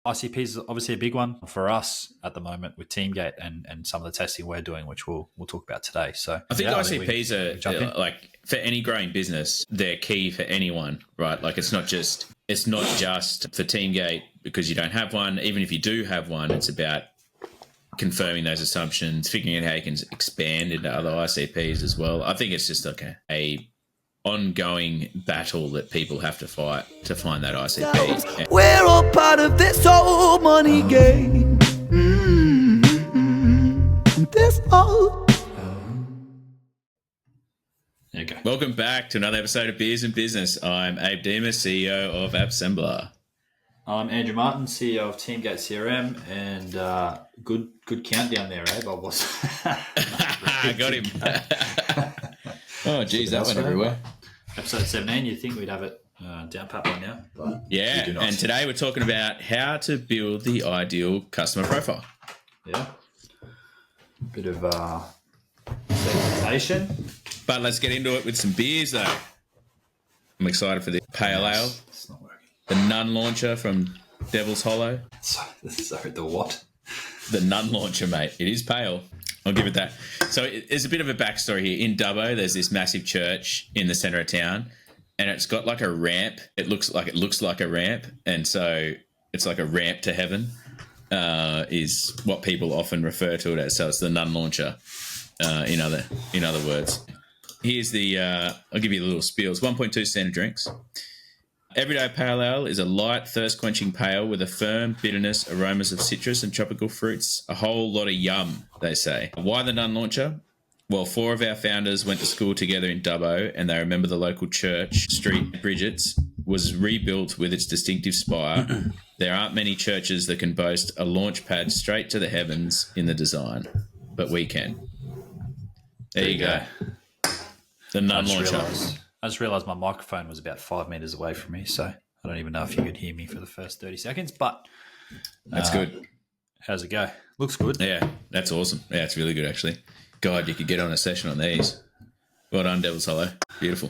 ICPs is obviously a big one for us at the moment with Teamgate and some of the testing we're doing, which we'll talk about today. So I think ICPs are like for any growing business, they're key for anyone, right? Like it's not just for Teamgate because you don't have one. Even if you do have one, it's about confirming those assumptions, figuring out how you can expand into other ICPs as well. I think it's just like a ongoing battle that people have to fight to find that ICP. We're all part of this whole money game. This whole... There you go. Welcome back to another episode of Beers and Business. I'm Abe Dearmer, CEO of Appsembler. I'm Andrew Martin, CEO of Teamgate CRM, and good countdown there, Abe. I was. I got him. Oh, geez, that went everywhere. Episode 17, you'd think we'd have it down pat by now. But yeah, and today we're talking about how to build the ideal customer profile. Yeah. Bit of segmentation. But let's get into it with some beers, though. I'm excited for the Pale Ale. It's not working. The Nun Launcher from Devil's Hollow. Sorry, the what? The Nun Launcher, mate. It is pale. I'll give it that. So there's a bit of a backstory here. In Dubbo, there's this massive church in the centre of town, and it's got like a ramp. It looks like a ramp, and so it's like a ramp to heaven is what people often refer to it as. So it's the Nun Launcher, in other words. Here's the I'll give you the little spiels. 1.2 standard drinks. Everyday Pale Ale is a light, thirst-quenching pale with a firm bitterness, aromas of citrus and tropical fruits. A whole lot of yum, they say. Why the Nun Launcher? Well, 4 of our founders went to school together in Dubbo, and they remember the local church, Street Bridget's, was rebuilt with its distinctive spire. There aren't many churches that can boast a launch pad straight to the heavens in the design, but we can. There you go. The Nun Launcher. I just realised my microphone was about 5 metres away from me, so I don't even know if you could hear me for the first 30 seconds, but... That's good. How's it go? Looks good. Yeah, that's awesome. Yeah, it's really good, actually. God, you could get on a session on these. Well done, Devil's Hollow. Beautiful.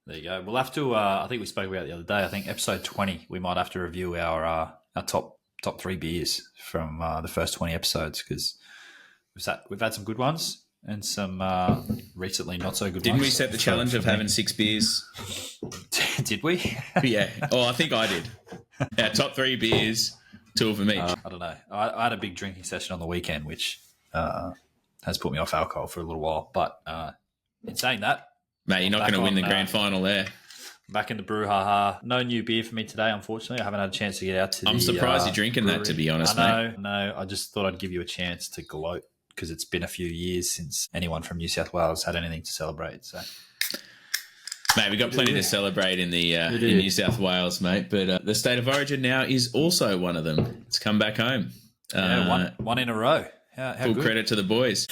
There you go. We'll have to, I think we spoke about it the other day, I think episode 20, we might have to review our top 3 beers from the first 20 episodes, because we've had some good ones and some recently not so good Didn't ones. we set the challenge of having 6 beers? Did we? Yeah. Oh, I think I did. Our top 3 beers, 2 of them each. I don't know. I had a big drinking session on the weekend, which has put me off alcohol for a little while. But in saying that... Mate, you're not going to win the grand final there. Back in the brouhaha. No new beer for me today, unfortunately. I haven't had a chance to get out to I'm surprised you're drinking brewery. that, to be honest, mate. No, I just thought I'd give you a chance to gloat, because it's been a few years since anyone from New South Wales had anything to celebrate. So, mate, we've got plenty to celebrate in the in New South Wales, mate. But the state of origin now is also one of them. It's come back home. One in a row. How full good. credit to the boys.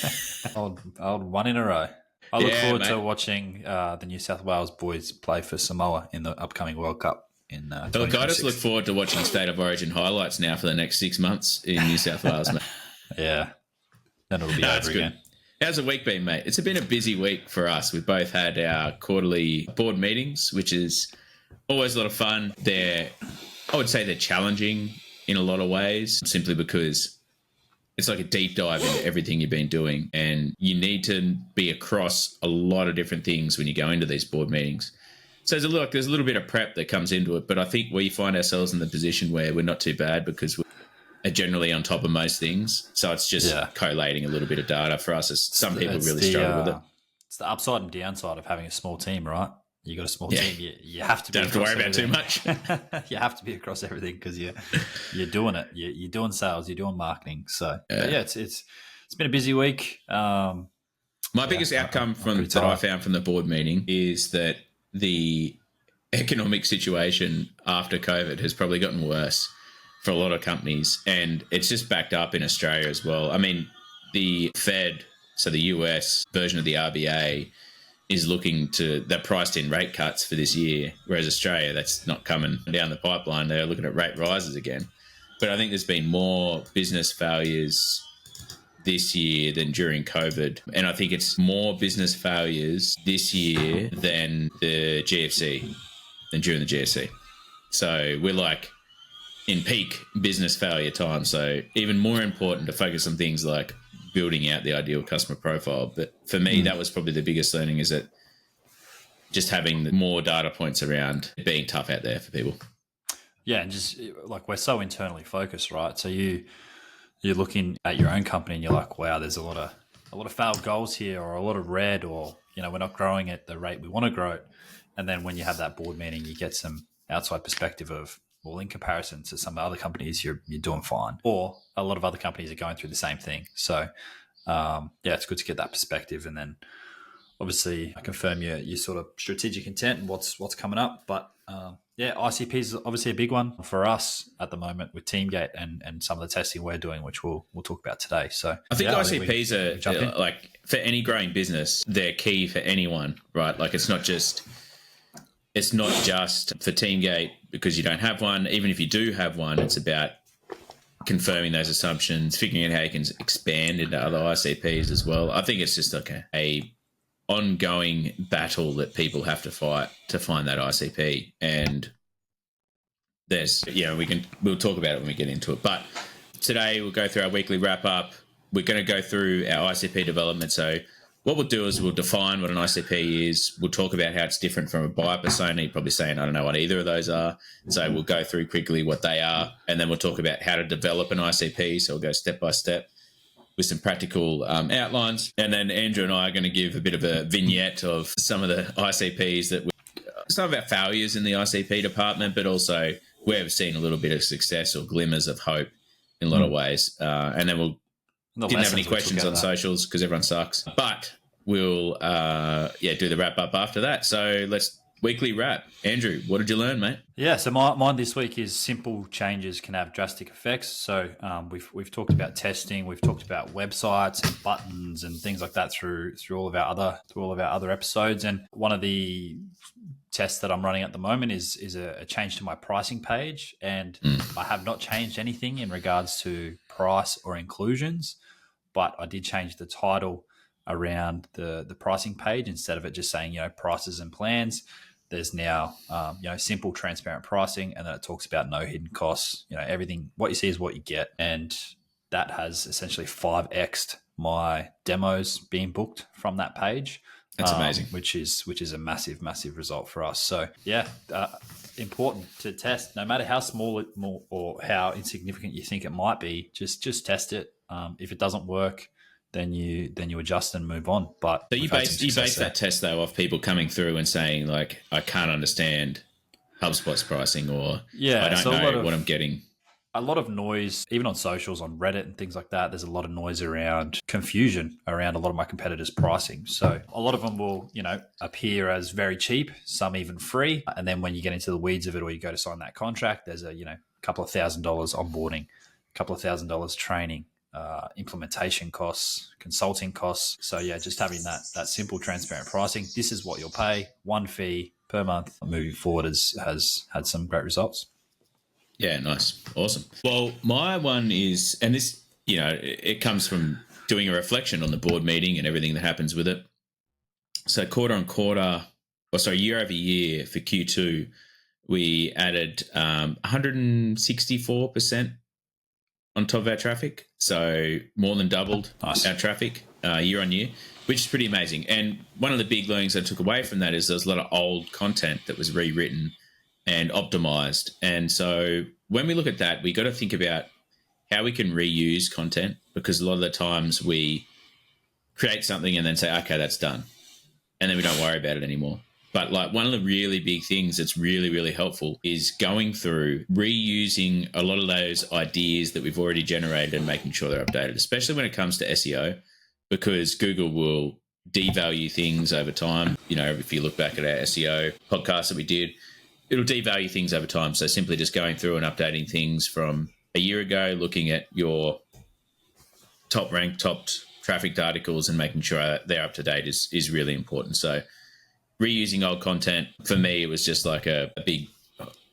old one in a row. I look forward to watching the New South Wales boys play for Samoa in the upcoming World Cup in 2026. Look, I just look forward to watching state of origin highlights now for the next 6 months in New South Wales, mate. Yeah. Then it'll be over again. How's the week been, mate? It's been a busy week for us. We've both had our quarterly board meetings, which is always a lot of fun. I would say they're challenging in a lot of ways, simply because it's like a deep dive into everything you've been doing, and you need to be across a lot of different things when you go into these board meetings. So there's a little bit of prep that comes into it, but I think we find ourselves in the position where we're not too bad because are generally on top of most things. So it's just collating a little bit of data for us. Some people really struggle with it. It's the upside and downside of having a small team, right? You got a small team. You have to be. Don't have to worry about too much. You have to be across everything because you're doing it. You're doing sales. You're doing marketing. So it's been a busy week. My biggest outcome that I found from the board meeting is that the economic situation after COVID has probably gotten worse for a lot of companies, and it's just backed up in Australia as well. I mean, the Fed, so the US version of the RBA, is they're priced in rate cuts for this year, whereas Australia, that's not coming down the pipeline. They're looking at rate rises again. But I think there's been more business failures this year than during COVID. And I think it's more business failures this year than during the GFC. So we're like in peak business failure time. So even more important to focus on things like building out the ideal customer profile. But for me, that was probably the biggest learning, is that just having more data points around it being tough out there for people. Yeah, and just like we're so internally focused, right? So you're looking at your own company and you're like, wow, there's a lot of failed goals here, or a lot of red, or we're not growing at the rate we want to grow it. And then when you have that board meeting, you get some outside perspective of, well, in comparison to some other companies, you're doing fine, or a lot of other companies are going through the same thing. So it's good to get that perspective, and then obviously confirm your sort of strategic intent and what's coming up. But ICP is obviously a big one for us at the moment with Teamgate and some of the testing we're doing, which we'll talk about today. So I think ICPs are like, for any growing business, they're key for anyone, right? Like it's not just for Teamgate because you don't have one. Even if you do have one, it's about confirming those assumptions, figuring out how you can expand into other ICPs as well. I think it's just like a ongoing battle that people have to fight to find that ICP. And there's, we'll talk about it when we get into it. But today we'll go through our weekly wrap up. We're going to go through our ICP development. So what we'll do is we'll define what an ICP is. We'll talk about how it's different from a buyer persona. You're probably saying, I don't know what either of those are. So we'll go through quickly what they are, and then we'll talk about how to develop an ICP. So we'll go step by step with some practical outlines. And then Andrew and I are going to give a bit of a vignette of some of the ICPs that some of our failures in the ICP department, but also where we've seen a little bit of success or glimmers of hope in a lot of ways. And then didn't have any questions on socials because everyone sucks. But we'll do the wrap up after that. So let's weekly wrap. Andrew, what did you learn, mate? Yeah, so mine this week is simple changes can have drastic effects. So we've talked about testing, we've talked about websites and buttons and things like that through all of our other episodes. And one of the tests that I'm running at the moment is a change to my pricing page, and I have not changed anything in regards to price or inclusions, but I did change the title around the pricing page. Instead of it just saying prices and plans, there's now simple transparent pricing, and then it talks about no hidden costs. Everything, what you see is what you get, and that has essentially 5x'd my demos being booked from that page. That's amazing. Which is a massive result for us. So important to test, no matter how small or how insignificant you think it might be. Just test it. If it doesn't work, then you adjust and move on. But so you base that test though off people coming through and saying like, I can't understand HubSpot's pricing, or I don't know what I'm getting. A lot of noise, even on socials, on Reddit and things like that. There's a lot of noise around confusion around a lot of my competitors' pricing. So a lot of them will, appear as very cheap, some even free. And then when you get into the weeds of it, or you go to sign that contract, there's a, couple of $1,000 onboarding, a couple of $1,000 training, implementation costs, consulting costs. So just having that simple, transparent pricing. This is what you'll pay, one fee per month. Moving forward has had some great results. Yeah, nice. Awesome. Well, my one is, and this, it comes from doing a reflection on the board meeting and everything that happens with it. So year over year for Q2, we added 164% on top of our traffic. So more than doubled our traffic year on year, which is pretty amazing. And one of the big learnings I took away from that is there's a lot of old content that was rewritten and optimized. And so when we look at that, we got to think about how we can reuse content, because a lot of the times we create something and then say, okay, that's done. And then we don't worry about it anymore. But like one of the really big things that's really, really helpful is going through reusing a lot of those ideas that we've already generated and making sure they're updated, especially when it comes to SEO, because Google will devalue things over time. If you look back at our SEO podcast that we did, it'll devalue things over time. So simply just going through and updating things from a year ago, looking at your top ranked, top trafficked articles and making sure they're up to date is really important. So reusing old content, for me, it was just like a big,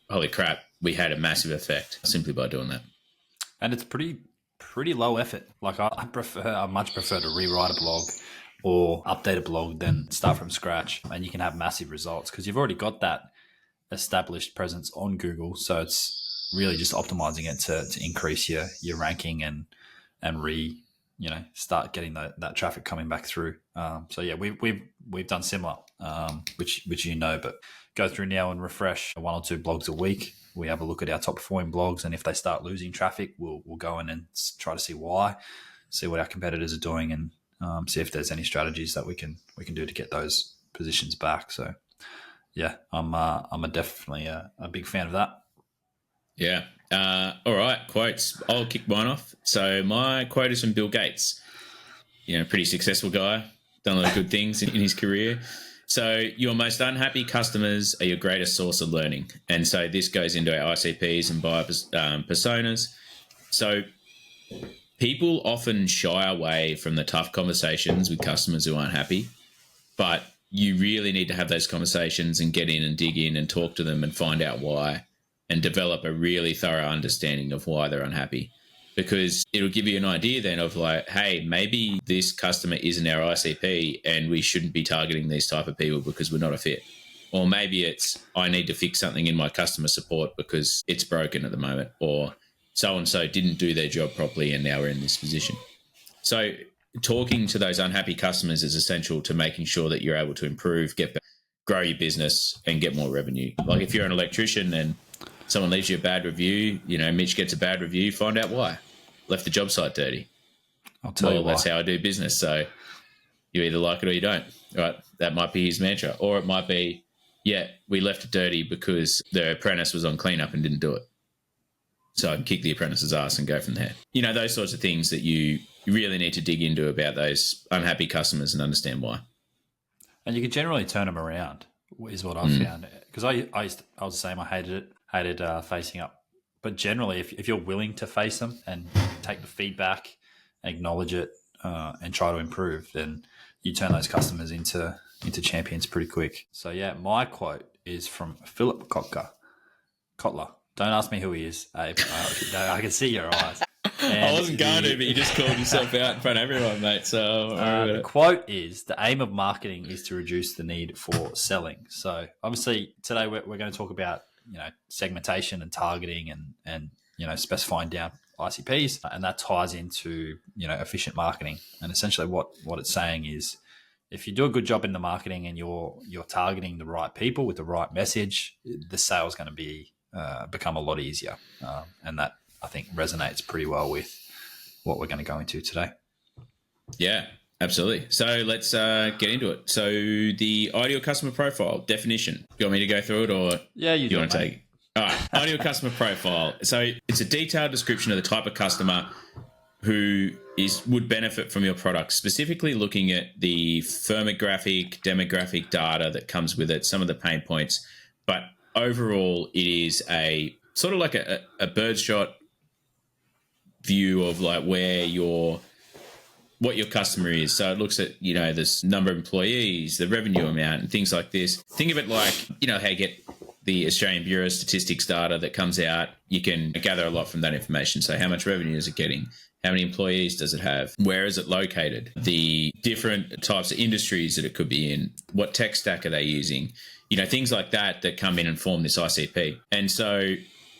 holy crap, we had a massive effect simply by doing that. And it's pretty low effort. Like I much prefer to rewrite a blog or update a blog than start from scratch. And you can have massive results because you've already got that established presence on Google. So it's really just optimizing it to increase your ranking and start getting that traffic coming back through. So yeah, we've done similar, which but go through now and refresh 1 or 2 blogs a week. We have a look at our top performing blogs, and if they start losing traffic, we'll go in and try to see why, see what our competitors are doing, and see if there's any strategies that we can do to get those positions back. So yeah, I'm definitely a big fan of that. Yeah. All right, quotes. I'll kick mine off. So my quote is from Bill Gates. Pretty successful guy, done a lot of good things in his career. So your most unhappy customers are your greatest source of learning. And so this goes into our ICPs and buyer personas. So people often shy away from the tough conversations with customers who aren't happy, but you really need to have those conversations and get in and dig in and talk to them and find out why and develop a really thorough understanding of why they're unhappy. Because it'll give you an idea then of like, hey, maybe this customer isn't our ICP and we shouldn't be targeting these type of people because we're not a fit. Or maybe it's, I need to fix something in my customer support because it's broken at the moment, or so-and-so didn't do their job properly and now we're in this position. So talking to those unhappy customers is essential to making sure that you're able to improve, grow your business and get more revenue. Like if you're an electrician and someone leaves you a bad review, Mitch gets a bad review, find out why. Left the job site dirty. I'll tell you why. That's how I do business. So you either like it or you don't. Right? That might be his mantra. Or it might be, yeah, we left it dirty because the apprentice was on cleanup and didn't do it. So I can kick the apprentice's ass and go from there. Those sorts of things that you really need to dig into about those unhappy customers and understand why. And you can generally turn them around, is what I've found. Because I was the same. I hated facing up. But generally, if you're willing to face them and take the feedback, acknowledge it, and try to improve, then you turn those customers into champions pretty quick. So yeah, my quote is from Philip Kotler. Don't ask me who he is, Abe. I can see your eyes. I wasn't going to, but you just called yourself out in front of everyone, mate. So the quote is, the aim of marketing is to reduce the need for selling. So obviously today we're going to talk about segmentation and targeting and specifying down ICPs, and that ties into efficient marketing. And essentially what it's saying is, if you do a good job in the marketing and you're targeting the right people with the right message, the sale is going to become a lot easier, and that I think resonates pretty well with what we're going to go into today. Yeah, absolutely. So let's get into it. So the ideal customer profile definition. Do you want me to go through it, or yeah, you want to take it? All right. Ideal customer profile. So it's a detailed description of the type of customer who would benefit from your product, specifically looking at the firmographic, demographic data that comes with it, some of the pain points. But overall, it is a sort of like a bird's shot view of like what your customer is. So it looks at, this number of employees, the revenue amount and things like this. Think of it like, how you get the Australian Bureau of Statistics data that comes out. You can gather a lot from that information. So how much revenue is it getting? How many employees does it have? Where is it located? The different types of industries that it could be in. What tech stack are they using? Things like that come in and form this ICP. And so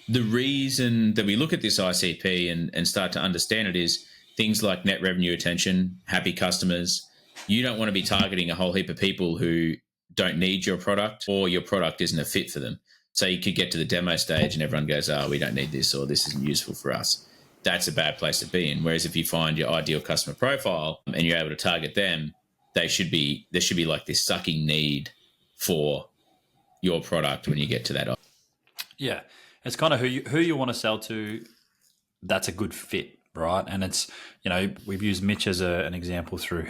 the reason that we look at this ICP and start to understand it is things like net revenue retention, happy customers. You don't want to be targeting a whole heap of people who don't need your product or your product isn't a fit for them. So you could get to the demo stage and everyone goes, oh, we don't need this, or this isn't useful for us. That's a bad place to be in. Whereas if you find your ideal customer profile and you're able to target them, there should be like this sucking need for your product when you get to that. Yeah. It's kind of who you want to sell to. That's a good fit, right? And it's, we've used Mitch as an example through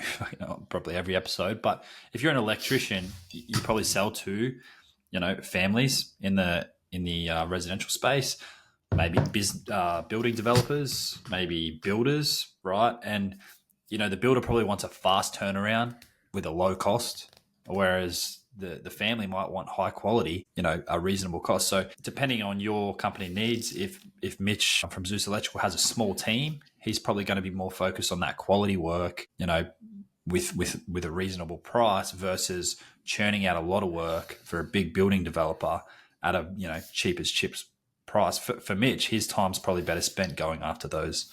probably every episode. But if you're an electrician, you probably sell to, families in the residential space, maybe building developers, maybe builders, right? And the builder probably wants a fast turnaround with a low cost, whereas the family might want high quality, a reasonable cost. So depending on your company needs, if Mitch from Zeus Electrical has a small team, he's probably going to be more focused on that quality work, with a reasonable price versus churning out a lot of work for a big building developer at a, cheap as chips price. For Mitch, his time's probably better spent going after those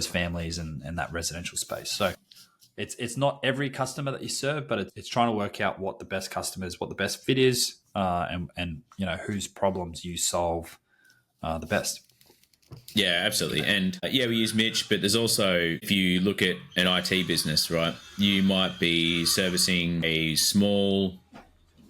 families and that residential space. So it's not every customer that you serve, but it's trying to work out what the best customers, what the best fit is, and whose problems you solve the best. Yeah, absolutely. And we use Mitch, but there's also, if you look at an IT business, right, you might be servicing a small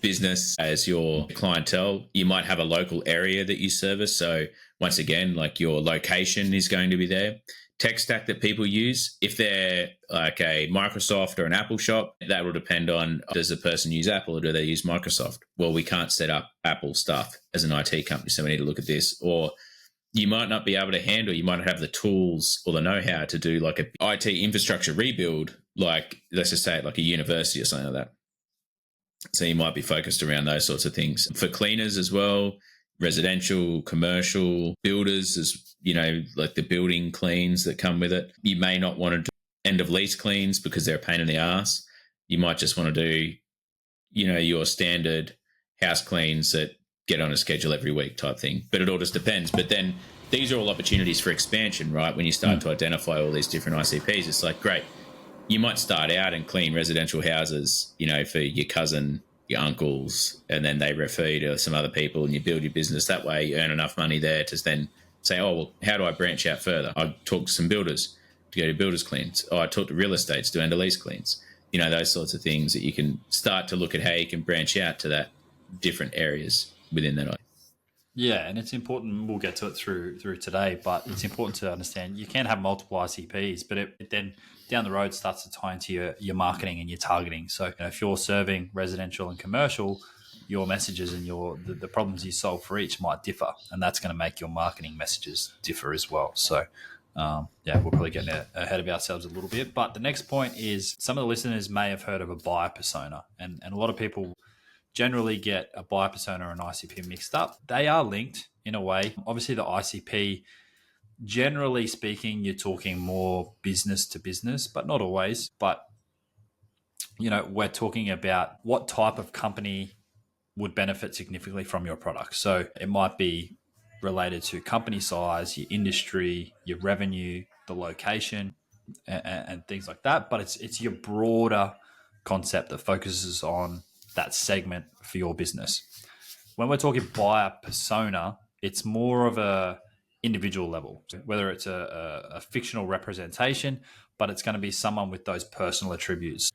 business as your clientele. You might have a local area that you service. So once again, like your location is going to be there. Tech stack that people use, if they're like a Microsoft or an Apple shop, that will depend on, does the person use Apple or do they use Microsoft? Well, we can't set up Apple stuff as an IT company, so we need to look at this. Or you might not be able to handle, you might not have the tools or the know-how to do like a IT infrastructure rebuild, like let's just say like a university or something like that. So you might be focused around those sorts of things. For cleaners as well, residential, commercial, builders, as like the building cleans that come with it. You may not want to do end of lease cleans because they're a pain in the ass. You might just want to do, your standard house cleans that get on a schedule every week type thing. But it all just depends. But then these are all opportunities for expansion, right? When you start to identify all these different ICPs, it's like, great, you might start out and clean residential houses, for your cousin, your uncles, and then they refer you to some other people and you build your business that way. You earn enough money there to then say, oh, well, how do I branch out further? I talk to some builders to go to builders cleans. Oh, I talk to real estates to end of lease cleans. Those sorts of things that you can start to look at how you can branch out to that different areas within that. Yeah, and it's important, we'll get to it through today, but it's important to understand you can have multiple ICPs, but it then down the road starts to tie into your marketing and your targeting. So if you're serving residential and commercial, your messages and the problems you solve for each might differ, and that's going to make your marketing messages differ as well. So we're probably getting ahead of ourselves a little bit. But the next point is some of the listeners may have heard of a buyer persona, and a lot of people generally get a buyer persona and ICP mixed up. They are linked in a way. Obviously, the ICP, generally speaking, you're talking more business to business, but not always. But, we're talking about what type of company would benefit significantly from your product. So it might be related to company size, your industry, your revenue, the location, and things like that. But it's your broader concept that focuses on that segment for your business. When we're talking buyer persona, it's more of a individual level, whether it's a fictional representation, but it's going to be someone with those personal attributes.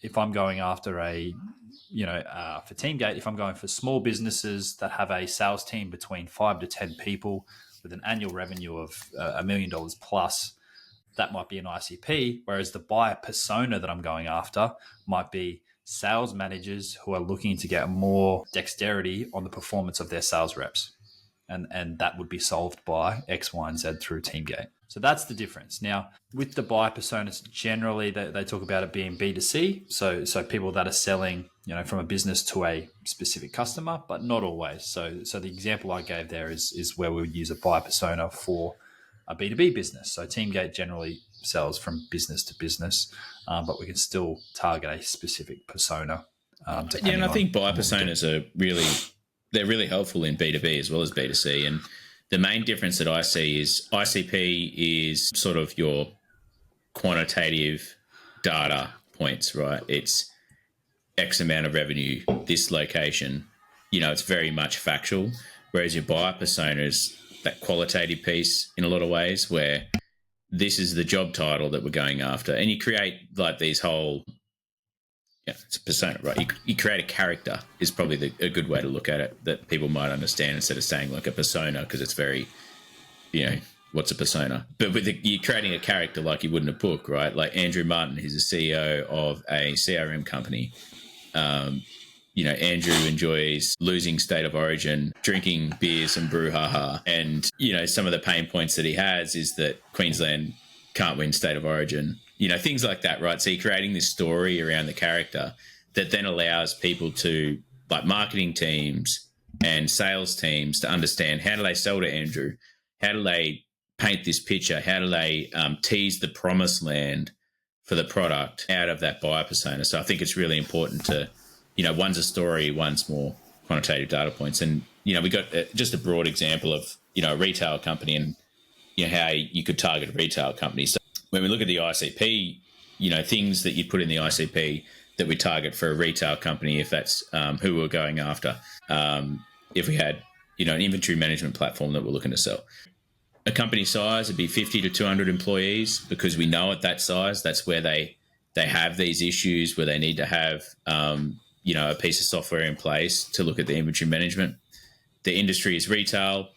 If I'm going after for Teamgate, if I'm going for small businesses that have a sales team between 5 to 10 people with an annual revenue of $1 million plus, that might be an ICP. Whereas the buyer persona that I'm going after might be sales managers who are looking to get more dexterity on the performance of their sales reps. And that would be solved by X, Y, and Z through Teamgate. So that's the difference. Now, with the buyer personas, generally they talk about it being B2C. So people that are selling, from a business to a specific customer, but not always. So the example I gave there is where we would use a buyer persona for a B2B business. So Teamgate generally sells from business to business, but we can still target a specific persona. And I think buyer personas are really helpful in B2B as well as B2C. And the main difference that I see is ICP is sort of your quantitative data points, right? It's X amount of revenue, this location, it's very much factual. Whereas your buyer persona is that qualitative piece in a lot of ways where this is the job title that we're going after. And you create like these whole, it's a persona, right? You create a character is probably a good way to look at it that people might understand instead of saying like a persona because it's very, what's a persona? But you're creating a character like you would in a book, right? Like Andrew Martin, he's a CEO of a CRM company. Andrew enjoys losing state of origin, drinking beers and brouhaha. And, some of the pain points that he has is that Queensland can't win state of origin, things like that, right? So you're creating this story around the character that then allows people to, like marketing teams and sales teams, to understand how do they sell to Andrew? How do they paint this picture? How do they tease the promised land for the product out of that buyer persona? So I think it's really important to, one's a story, one's more quantitative data points. And, we got just a broad example of a retail company and how you could target a retail company. So when we look at the ICP, things that you put in the ICP that we target for a retail company, if that's who we're going after. If we had, an inventory management platform that we're looking to sell. A company size would be 50 to 200 employees, because we know at that size, that's where they have these issues where they need to have, a piece of software in place to look at the inventory management. The industry is retail,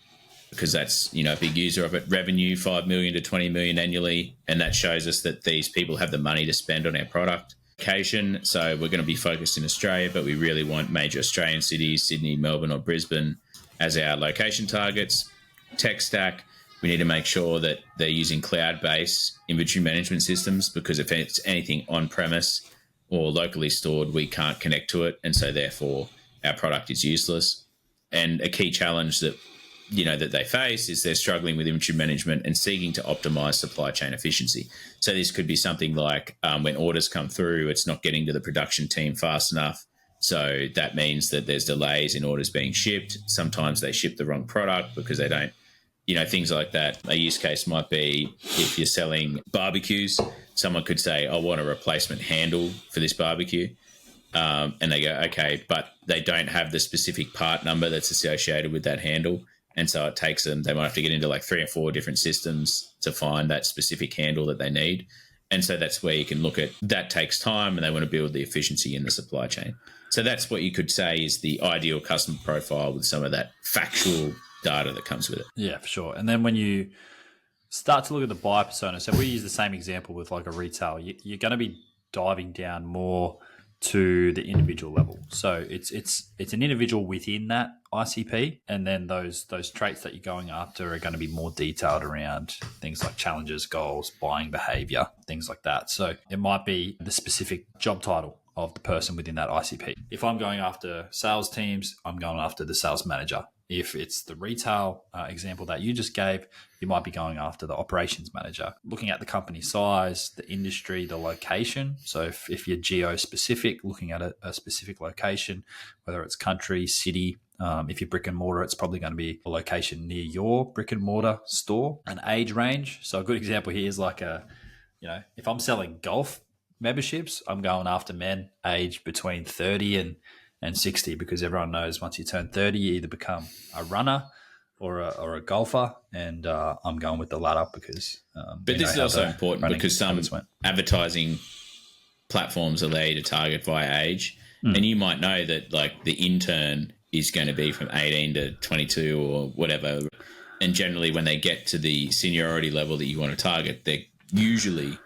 because that's, a big user of it. Revenue, 5 million to 20 million annually. And that shows us that these people have the money to spend on our product. Location, so we're going to be focused in Australia, but we really want major Australian cities, Sydney, Melbourne or Brisbane, as our location targets. Tech stack, we need to make sure that they're using cloud-based inventory management systems, because if it's anything on-premise or locally stored, we can't connect to it, and so therefore our product is useless. And a key challenge that that they face is they're struggling with inventory management and seeking to optimize supply chain efficiency. So this could be something like when orders come through, it's not getting to the production team fast enough. So that means that there's delays in orders being shipped. Sometimes they ship the wrong product because they don't, things like that. A use case might be if you're selling barbecues, someone could say, I want a replacement handle for this barbecue. And they go, okay, but they don't have the specific part number that's associated with that handle. And so it takes them, they might have to get into like 3 or 4 different systems to find that specific handle that they need. And so that's where you can look at, that takes time, and they want to build the efficiency in the supply chain. So that's what you could say is the ideal customer profile, with some of that factual data that comes with it. Yeah, for sure. And then when you start to look at the buyer persona, so if we use the same example with like a retail, you're going to be diving down more to the individual level. So it's an individual within that ICP, and then those traits that you're going after are going to be more detailed around things like challenges, goals, buying behavior, things like that. So it might be the specific job title of the person within that ICP. If I'm going after sales teams, I'm going after the sales manager. If it's the retail example that you just gave, you might be going after the operations manager. Looking at the company size, the industry, the location. So if you're geo-specific, looking at a specific location, whether it's country, city, if you're brick and mortar, it's probably going to be a location near your brick and mortar store. An age range. So a good example here is like if I'm selling golf memberships, I'm going after men aged between 30 and 60, because everyone knows once you turn 30, you either become a runner or a golfer, and I'm going with the latter because. But this is also important because some advertising platforms allow you to target via age, and you might know that like the intern is going to be from 18 to 22 or whatever, and generally when they get to the seniority level that you want to target, they're usually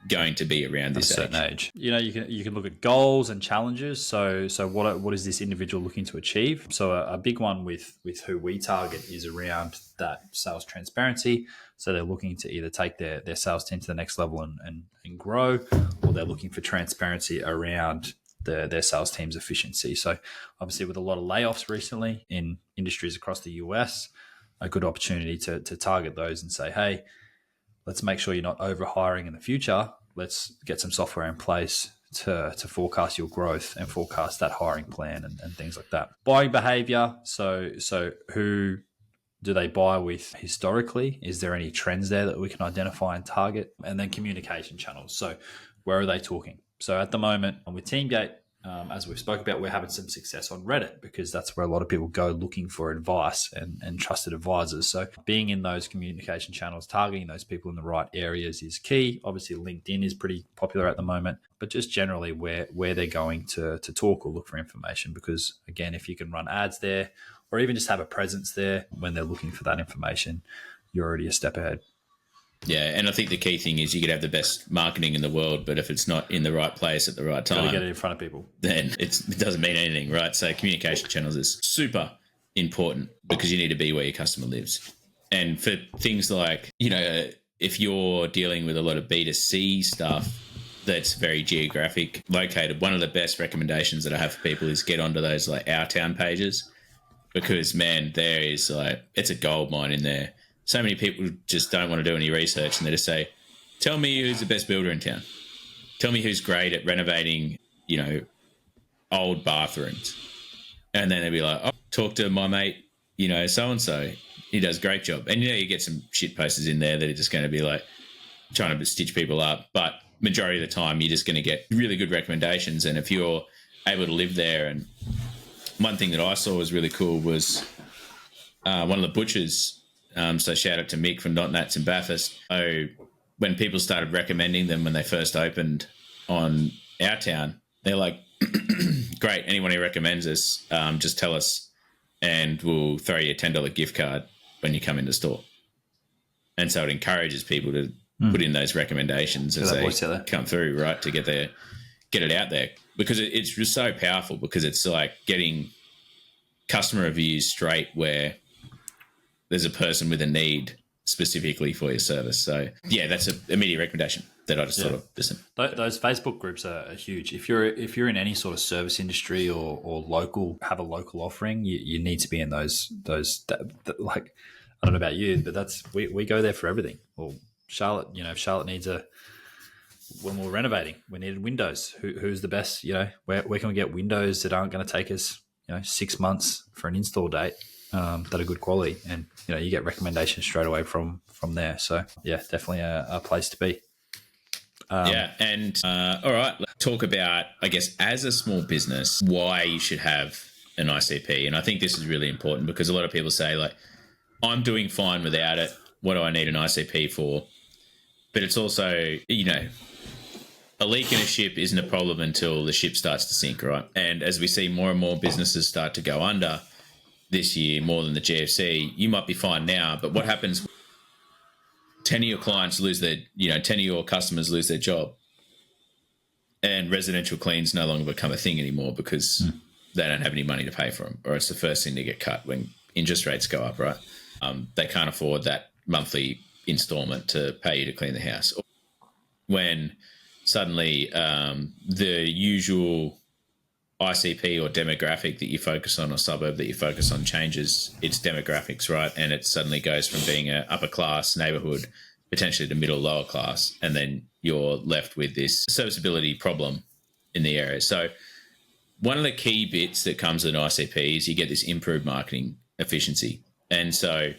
going to be around this certain age. You can look at goals and challenges. So what is this individual looking to achieve? So a big one with who we target is around that sales transparency. So they're looking to either take their sales team to the next level and grow, or they're looking for transparency around their sales team's efficiency. So obviously with a lot of layoffs recently in industries across the US, a good opportunity to target those and say, hey, let's make sure you're not over-hiring in the future. Let's get some software in place to forecast your growth and forecast that hiring plan and things like that. Buying behavior. So who do they buy with historically? Is there any trends there that we can identify and target? And then communication channels. So where are they talking? So at the moment with Teamgate, as we've spoke about, we're having some success on Reddit because that's where a lot of people go looking for advice and trusted advisors. So being in those communication channels, targeting those people in the right areas is key. Obviously, LinkedIn is pretty popular at the moment, but just generally where they're going to talk or look for information. Because again, if you can run ads there or even just have a presence there when they're looking for that information, you're already a step ahead. Yeah, and I think the key thing is you could have the best marketing in the world, but if it's not in the right place at the right time, got to get it in front of people, then it doesn't mean anything, right? So communication channels is super important because you need to be where your customer lives. And for things like, if you're dealing with a lot of B2C stuff that's very geographic located, one of the best recommendations that I have for people is get onto those like Our Town pages, because man, there is it's a gold mine in there. So many people just don't want to do any research, and they just say, tell me who's the best builder in town. Tell me who's great at renovating, old bathrooms. And then they'd be like, oh, talk to my mate, so-and-so. he does a great job. And you get some shit posters in there that are just going to be like trying to stitch people up, but majority of the time you're just going to get really good recommendations. And if you're able to live there, and one thing that I saw was really cool was one of the butchers. So shout out to Mick from Not Nats in Bathurst. So when people started recommending them when they first opened on our town, they're like, great, anyone who recommends us, just tell us and we'll throw you a $10 gift card when you come in the store. And so it encourages people to put in those recommendations as they come through, right, to get it out there. Because it's just so powerful, because it's like getting customer reviews straight where there's a person with a need specifically for your service. So, yeah, that's an immediate recommendation that I just thought of. Listen, those Facebook groups are huge. If you're in any sort of service industry or local, have a local offering, you need to be in those like, I don't know about you, but we go there for everything. Well, Charlotte, if Charlotte needs when we're renovating, we needed windows. Who's the best? Where can we get windows that aren't going to take us 6 months for an install date, that are good quality, and you get recommendations straight away from there. So yeah, definitely a place to be. All right, let's talk about, I guess, as a small business, why you should have an ICP. And I think this is really important, because a lot of people say, like, I'm doing fine without it. What do I need an ICP for? But it's also, a leak in a ship isn't a problem until the ship starts to sink, right? And as we see more and more businesses start to go under this year, more than the GFC, you might be fine now, but what happens? 10 of your clients lose their, 10 of your customers lose their job, and residential cleans no longer become a thing anymore because they don't have any money to pay for them, or it's the first thing to get cut when interest rates go up, right? They can't afford that monthly installment to pay you to clean the house. When suddenly the usual ICP or demographic that you focus on, or suburb that you focus on, changes its demographics, right? And it suddenly goes from being an upper class neighborhood potentially to middle lower class, and then you're left with this serviceability problem in the area. So one of the key bits that comes with an ICP is you get this improved marketing efficiency. And so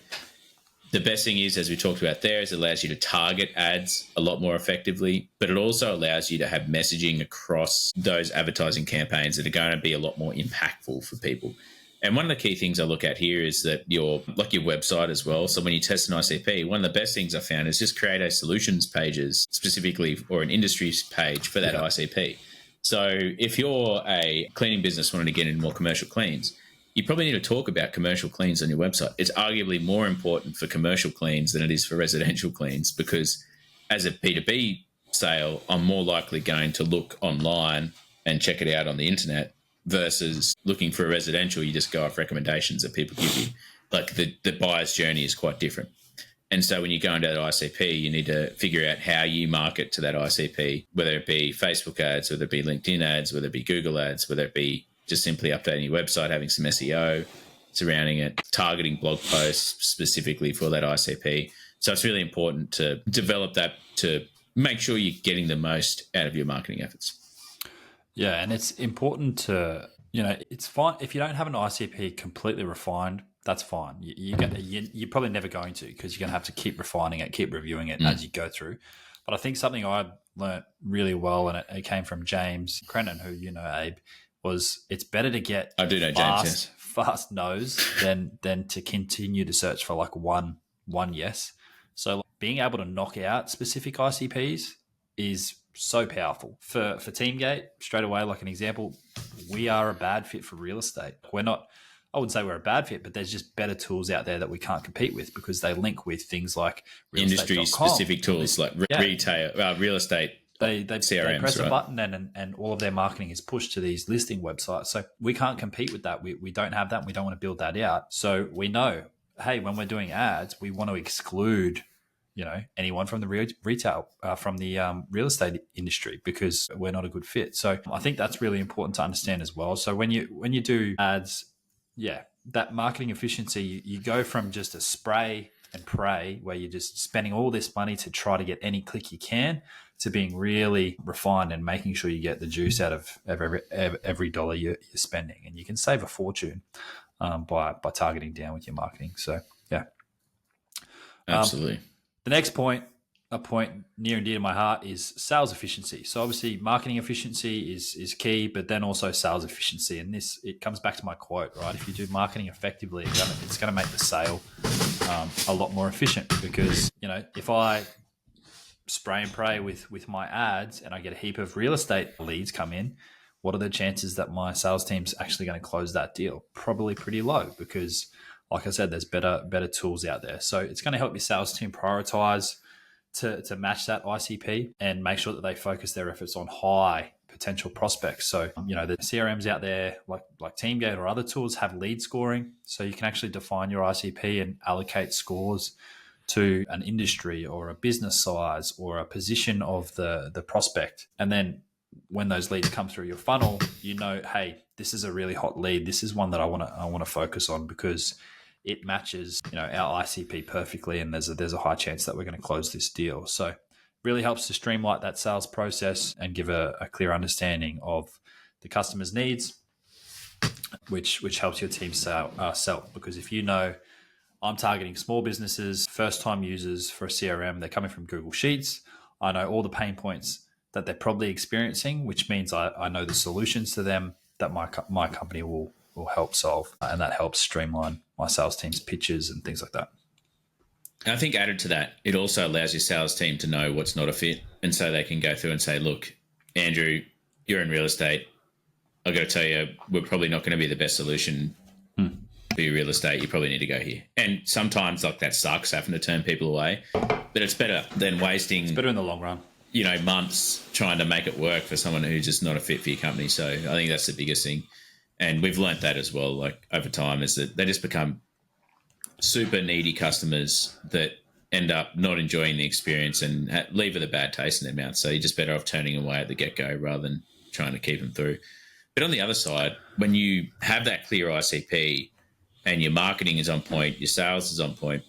the best thing is, as we talked about there, is it allows you to target ads a lot more effectively, but it also allows you to have messaging across those advertising campaigns that are going to be a lot more impactful for people. And one of the key things I look at here is that your website as well. So when you test an ICP, one of the best things I found is just create a solutions pages specifically, or an industry page for that ICP. So if you're a cleaning business wanting to get into more commercial cleans, you probably need to talk about commercial cleans on your website. It's arguably more important for commercial cleans than it is for residential cleans, because as a B2B sale, I'm more likely going to look online and check it out on the internet, versus looking for a residential, you just go off recommendations that people give you. Like the buyer's journey is quite different. And so when you go into that ICP, you need to figure out how you market to that ICP, whether it be Facebook ads, whether it be LinkedIn ads, whether it be Google ads, whether it be just simply updating your website, having some SEO surrounding it, targeting blog posts specifically for that ICP. So it's really important to develop that to make sure you're getting the most out of your marketing efforts. Yeah, and it's important to, it's fine if you don't have an ICP completely refined. That's fine. You're probably never going to, because you're going to have to keep refining it, keep reviewing it as you go through. But I think something I learned really well, and it came from James Crennan, who Abe, was it's better to get fast no's than to continue to search for like one yes. So being able to knock out specific ICPs is so powerful. For Teamgate, straight away, like an example, we are a bad fit for real estate. We're not, I wouldn't say we're a bad fit, but there's just better tools out there that we can't compete with, because they link with things like industry-specific tools like retail, real estate. They CRMs, press right? a button and all of their marketing is pushed to these listing websites. So we can't compete with that. We don't have that. And we don't want to build that out. So we know, hey, when we're doing ads, we want to exclude, anyone from the retail, from the real estate industry, because we're not a good fit. So I think that's really important to understand as well. So when you do ads, that marketing efficiency, you go from just a spray and pray, where you're just spending all this money to try to get any click you can, to being really refined and making sure you get the juice out of every dollar you're spending. And you can save a fortune by targeting down with your marketing. So, yeah. Absolutely. The next point, a point near and dear to my heart, is sales efficiency. So obviously marketing efficiency is key, but then also sales efficiency. And it comes back to my quote, right? If you do marketing effectively, it's going to make the sale a lot more efficient, because, if I spray and pray with my ads and I get a heap of real estate leads come in, what are the chances that my sales team's actually going to close that deal? Probably pretty low, because, like I said, there's better tools out there. So it's going to help your sales team prioritize to match that ICP and make sure that they focus their efforts on high potential prospects. So, the CRMs out there like TeamGate or other tools have lead scoring. So you can actually define your ICP and allocate scores to an industry or a business size or a position of the prospect. And then when those leads come through your funnel, hey, this is a really hot lead. This is one that I want to focus on, because it matches, our ICP perfectly, and there's a high chance that we're going to close this deal. So really helps to streamline that sales process and give a clear understanding of the customer's needs, which helps your team sell. Because if I'm targeting small businesses, first-time users for a CRM, they're coming from Google Sheets, I know all the pain points that they're probably experiencing, which means I know the solutions to them that my company will help solve, and that helps streamline my sales team's pitches and things like that. And I think added to that, it also allows your sales team to know what's not a fit, and so they can go through and say, look, Andrew, you're in real estate. I've got to tell you, we're probably not going to be the best solution for your real estate. You probably need to go here. And sometimes that sucks, having to turn people away, but it's better than wasting... It's better in the long run. Months trying to make it work for someone who's just not a fit for your company. So I think that's the biggest thing. And we've learnt that as well, over time, is that they just become super needy customers that end up not enjoying the experience and leave with a bad taste in their mouth. So you're just better off turning away at the get-go rather than trying to keep them through. But on the other side, when you have that clear ICP and your marketing is on point, your sales is on point,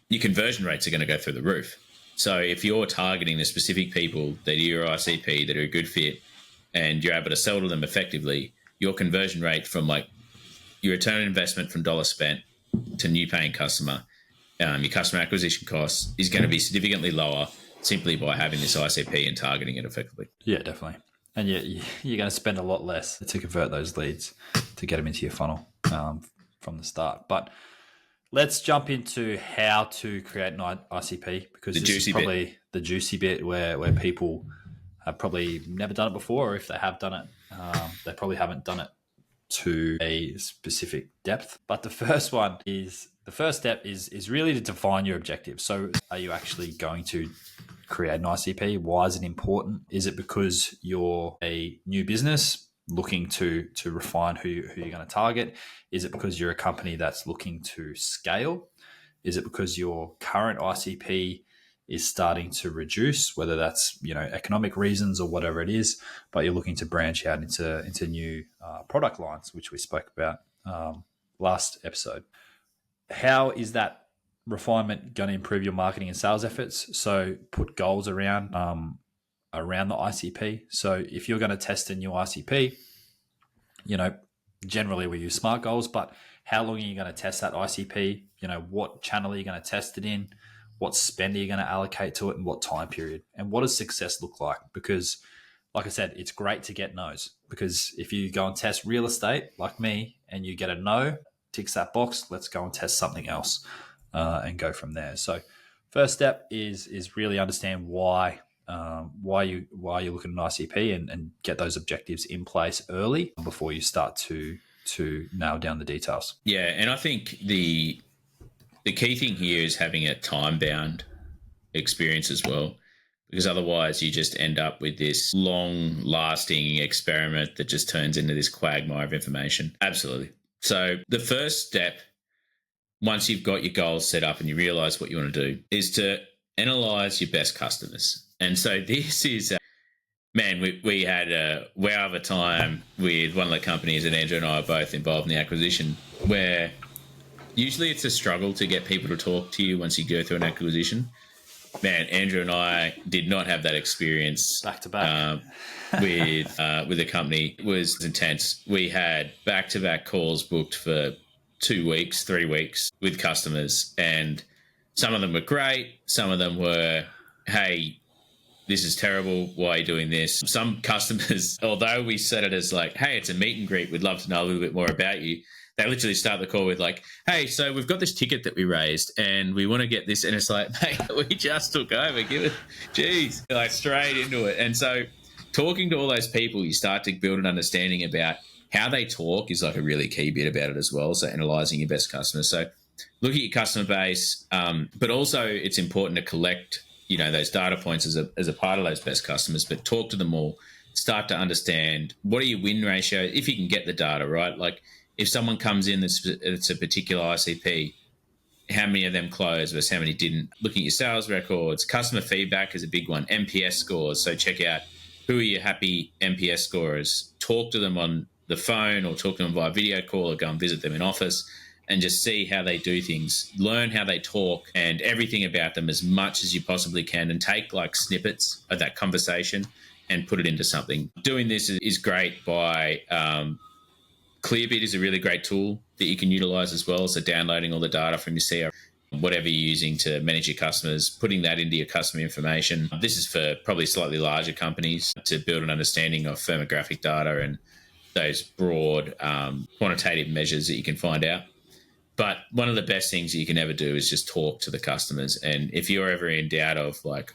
your conversion rates are going to go through the roof. So if you're targeting the specific people that are your ICP, that are a good fit, and you're able to sell to them effectively, your conversion rate from your return on investment from dollar spent to new paying customer, your customer acquisition costs is going to be significantly lower simply by having this ICP and targeting it effectively. Yeah, definitely. And you're going to spend a lot less to convert those leads to get them into your funnel from the start. But let's jump into how to create an ICP, because this is probably the juicy bit where people have probably never done it before, or if they have done it, they probably haven't done it to a specific depth. But the first step is really to define your objective. So are you actually going to create an ICP? Why is it important? Is it because you're a new business looking to refine who you're going to target? Is it because you're a company that's looking to scale? Is it because your current ICP is starting to reduce, whether that's economic reasons or whatever it is, but you're looking to branch out into new product lines, which we spoke about last episode? How is that refinement going to improve your marketing and sales efforts? So put goals around the ICP. So if you're going to test a new ICP, generally we use SMART goals, but how long are you going to test that ICP? What channel are you going to test it in? What spend are you going to allocate to it, and what time period? And what does success look like? Because, like I said, it's great to get no's, because if you go and test real estate like me and you get a no, ticks that box, let's go and test something else and go from there. So first step is really understand why you're looking at an ICP and get those objectives in place early before you start to nail down the details. Yeah, and I think the key thing here is having a time-bound experience as well, because otherwise you just end up with this long-lasting experiment that just turns into this quagmire of information. Absolutely. So the first step, once you've got your goals set up and you realize what you want to do, is to analyze your best customers. And so this is, we had a wow of a time with one of the companies that Andrew and I are both involved in the acquisition, where usually it's a struggle to get people to talk to you once you go through an acquisition. Andrew and I did not have that experience back to back with the company. It was intense. We had back-to-back calls booked for 2 weeks, 3 weeks with customers, and Some of them were great. Some of them were, hey, this is terrible. Why are you doing this? Some customers, although we set it as like, hey, it's a meet and greet, we'd love to know a little bit more about you. They literally start the call with like, hey, so we've got this ticket that we raised and we want to get this. And it's like, mate, we just took over. Give it, geez, like straight into it. And so talking to all those people, you start to build an understanding about how they talk is like a really key bit about it as well. So analysing your best customers. So look at your customer base, but also it's important to collect, those data points as a part of those best customers, but talk to them all, start to understand what are your win ratio, if you can get the data, right? Like if someone comes in that's a particular ICP, how many of them closed versus how many didn't. Looking at your sales records, customer feedback is a big one, NPS scores. So check out who are your happy NPS scorers, talk to them on the phone or talk to them via video call or go and visit them in office and just see how they do things, learn how they talk and everything about them as much as you possibly can, and take like snippets of that conversation and put it into something. Doing this is great by Clearbit is a really great tool that you can utilize as well. So downloading all the data from your CRM, whatever you're using to manage your customers, putting that into your customer information. This is for probably slightly larger companies to build an understanding of firmographic data and those broad quantitative measures that you can find out. But one of the best things you can ever do is just talk to the customers. And if you're ever in doubt of like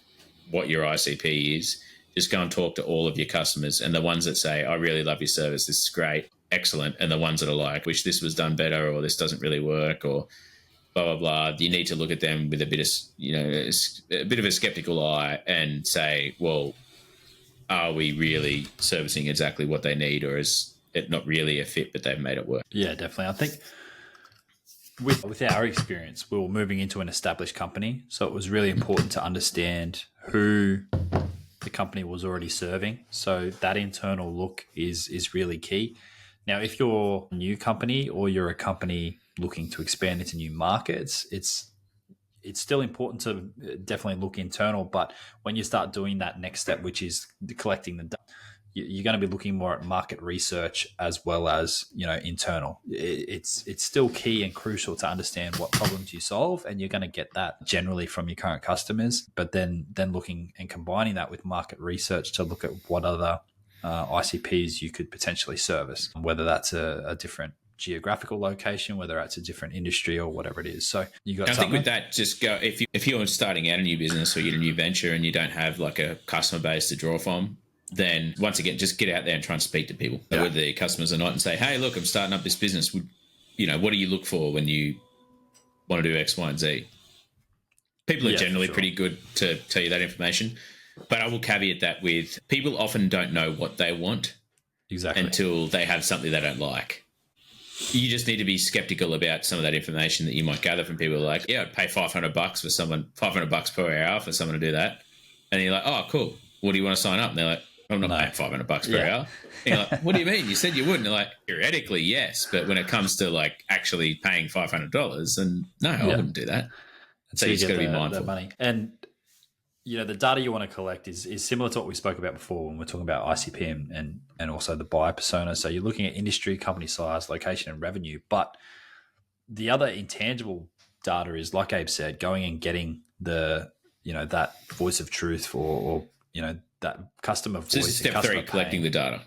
what your ICP is, just go and talk to all of your customers. And the ones that say, I really love your service, this is great, excellent. And the ones that are like, wish this was done better, or this doesn't really work, or blah, blah, blah. You need to look at them with a bit of a skeptical eye and say, well, are we really servicing exactly what they need, or is it not really a fit, but they've made it work? Yeah, definitely. I think with our experience, we were moving into an established company. So it was really important to understand who the company was already serving. So that internal look is really key. Now, if you're a new company or you're a company looking to expand into new markets, it's still important to definitely look internal. But when you start doing that next step, which is collecting the data, you're going to be looking more at market research as well as internal. It's still key and crucial to understand what problems you solve, and you're going to get that generally from your current customers. But then looking and combining that with market research to look at what other ICPs you could potentially service, whether that's a different geographical location, whether that's a different industry or whatever it is. So you got. I think with that, just go if you're starting out a new business or you're a new venture and you don't have like a customer base to draw from, then once again, just get out there and try and speak to people, whether they're customers or not, and say, hey, look, I'm starting up this business. What do you look for when you want to do X, Y, and Z? People are generally pretty good to tell you that information. But I will caveat that with people often don't know what they want until they have something they don't like. You just need to be skeptical about some of that information that you might gather from people like, yeah, I'd pay $500 for someone, $500 per hour for someone to do that. And you're like, oh, cool. What do you want to sign up? And they're like, I'm not paying $500 per hour. And you're like, what do you mean? You said you wouldn't. They're like, theoretically, yes. But when it comes to like actually paying $500, then no, I wouldn't do that. So you just got to be mindful. Money. And the data you want to collect is similar to what we spoke about before when we're talking about ICP and also the buyer persona. So you're looking at industry, company size, location, and revenue. But the other intangible data is, like Abe said, going and getting the that voice of truth or that customer voice. So this is step 3, collecting the data.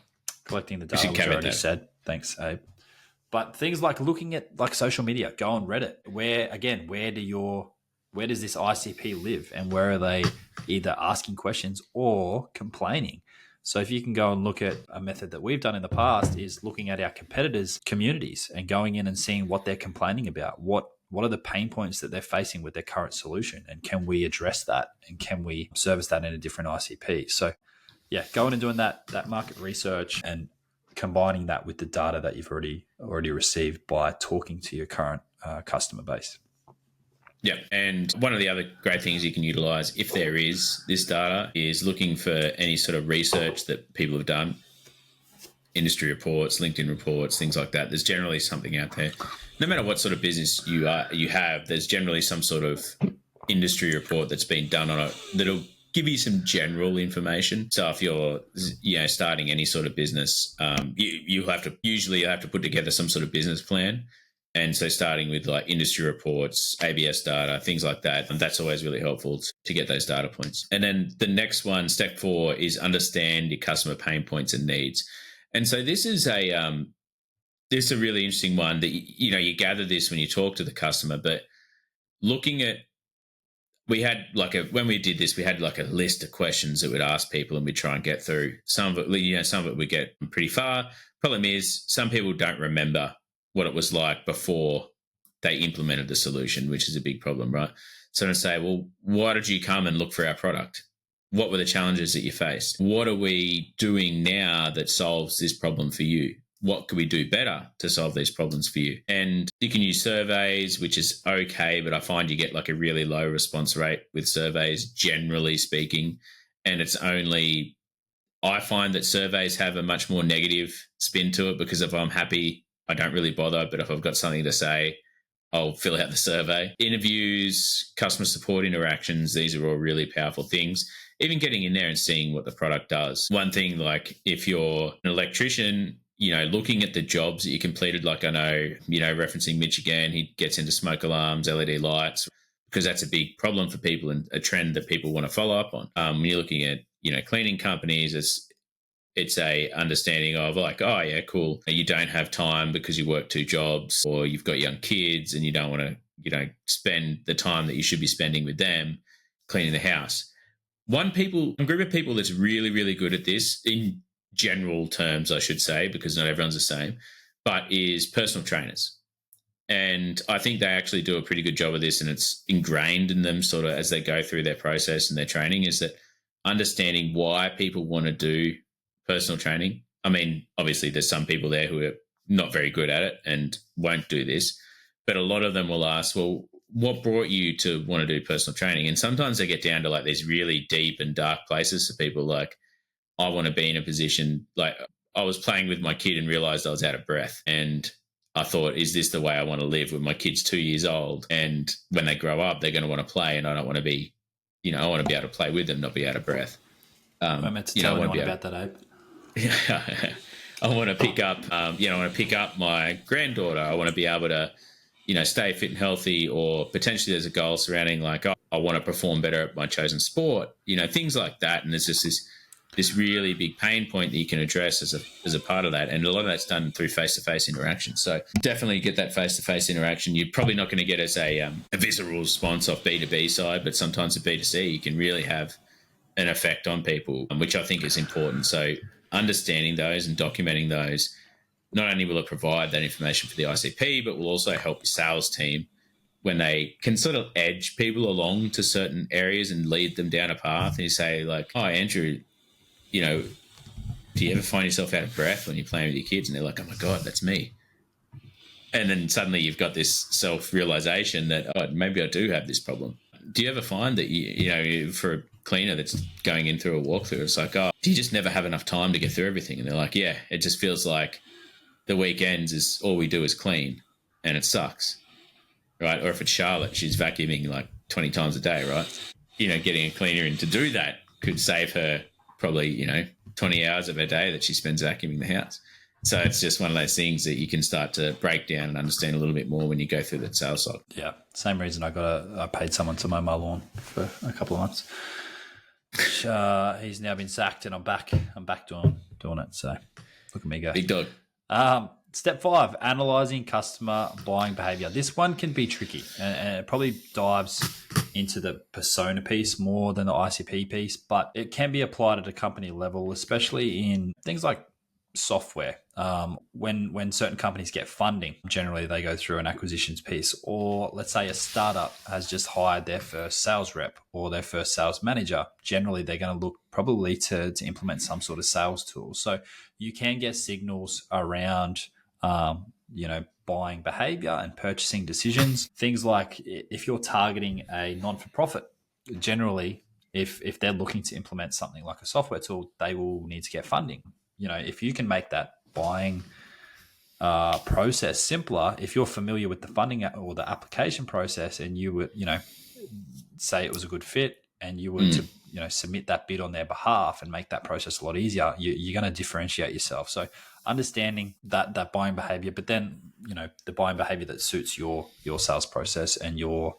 Collecting the data, which I already said. Thanks, Abe. But things like looking at like social media, go on Reddit. Where does this ICP live, and where are they either asking questions or complaining? So if you can go and look at a method that we've done in the past is looking at our competitors' communities and going in and seeing what they're complaining about. What are the pain points that they're facing with their current solution, and can we address that, and can we service that in a different ICP? So going and doing that market research and combining that with the data that you've already received by talking to your current customer base. Yeah, and one of the other great things you can utilize, if there is this data, is looking for any sort of research that people have done, industry reports, LinkedIn reports, things like that. There's generally something out there. No matter what sort of business you have, there's generally some sort of industry report that's been done on it that'll give you some general information. So if you're starting any sort of business, you have to put together some sort of business plan. And so starting with like industry reports, ABS data, things like that, and that's always really helpful to get those data points. And then the next one, step 4, is understand your customer pain points and needs. And so this is a really interesting one that, you gather this when you talk to the customer, but looking at, when we did this, we had like a list of questions that we'd ask people and we'd try and get through. Some of it we get pretty far. Problem is, some people don't remember what it was like before they implemented the solution, which is a big problem, right? So I say, well, why did you come and look for our product? What were the challenges that you faced? What are we doing now that solves this problem for you? What could we do better to solve these problems for you? And you can use surveys, which is okay, but I find you get like a really low response rate with surveys, generally speaking. And I find that surveys have a much more negative spin to it, because if I'm happy, I don't really bother. But if I've got something to say, I'll fill out the survey. Interviews, customer support interactions, these are all really powerful things. Even getting in there and seeing what the product does. One thing, like if you're an electrician, looking at the jobs that you completed, like I know, referencing Mitch again, he gets into smoke alarms, LED lights, because that's a big problem for people and a trend that people want to follow up on. When you're looking at, cleaning companies, it's a understanding of like, oh yeah, cool. You don't have time because you work 2 jobs, or you've got young kids and you don't want to, spend the time that you should be spending with them cleaning the house. One group of people that's really, really good at this, in general terms, I should say, because not everyone's the same, but is personal trainers. And I think they actually do a pretty good job of this, and it's ingrained in them sort of as they go through their process and their training, is that understanding why people want to do personal training. I mean, obviously there's some people there who are not very good at it and won't do this, but a lot of them will ask, well, what brought you to want to do personal training? And sometimes they get down to like these really deep and dark places. So people like, I want to be in a position, like I was playing with my kid and realized I was out of breath. And I thought, is this the way I want to live when my kid's 2 years old? And when they grow up, they're going to want to plplay, and I don't want to be, I want to be able to play with them, not be out of breath. I meant to tell anyone about that, Abe. Yeah. I want to pick up, I want to pick up my granddaughter. I want to be able to, stay fit and healthy, or potentially there's a goal surrounding like, I want to perform better at my chosen sport, things like that. And there's just this really big pain point that you can address as a part of that. And a lot of that's done through face-to-face interaction. So definitely get that face-to-face interaction. You're probably not going to get as a visceral response off B2B side, but sometimes at B2C, you can really have an effect on people, which I think is important. So understanding those and documenting those, not only will it provide that information for the ICP, but will also help your sales team when they can sort of edge people along to certain areas and lead them down a path. And you say like, oh, Andrew, do you ever find yourself out of breath when you're playing with your kids? And they're like, oh my God, that's me. And then suddenly you've got this self-realization that, oh, maybe I do have this problem. Do you ever find that, for a cleaner that's going in through a walkthrough, it's like, oh, do you just never have enough time to get through everything? And they're like, yeah, it just feels like the weekends is all we do is clean and it sucks, right? Or if it's Charlotte, she's vacuuming like 20 times a day, right? Getting a cleaner in to do that could save her probably, 20 hours of her day that she spends vacuuming the house. So it's just one of those things that you can start to break down and understand a little bit more when you go through that sales cycle. Yeah, same reason I paid someone to mow my lawn for a couple of months. He's now been sacked, and I'm back doing it. So look at me go. Big dog. Step 5, analyzing customer buying behavior. This one can be tricky, and it probably dives into the persona piece more than the ICP piece, but it can be applied at a company level, especially in things like software. When certain companies get funding, generally they go through an acquisitions piece, or let's say a startup has just hired their first sales rep or their first sales manager. Generally, they're going to look probably to implement some sort of sales tool. So you can get signals around, buying behavior and purchasing decisions. Things like if you're targeting a non-for-profit, generally, if they're looking to implement something like a software tool, they will need to get funding. If you can make that buying process simpler, if you're familiar with the funding or the application process, and you would, say it was a good fit, and you were to, submit that bid on their behalf and make that process a lot easier, you're going to differentiate yourself. So understanding that buying behavior, but then the buying behavior that suits your sales process and your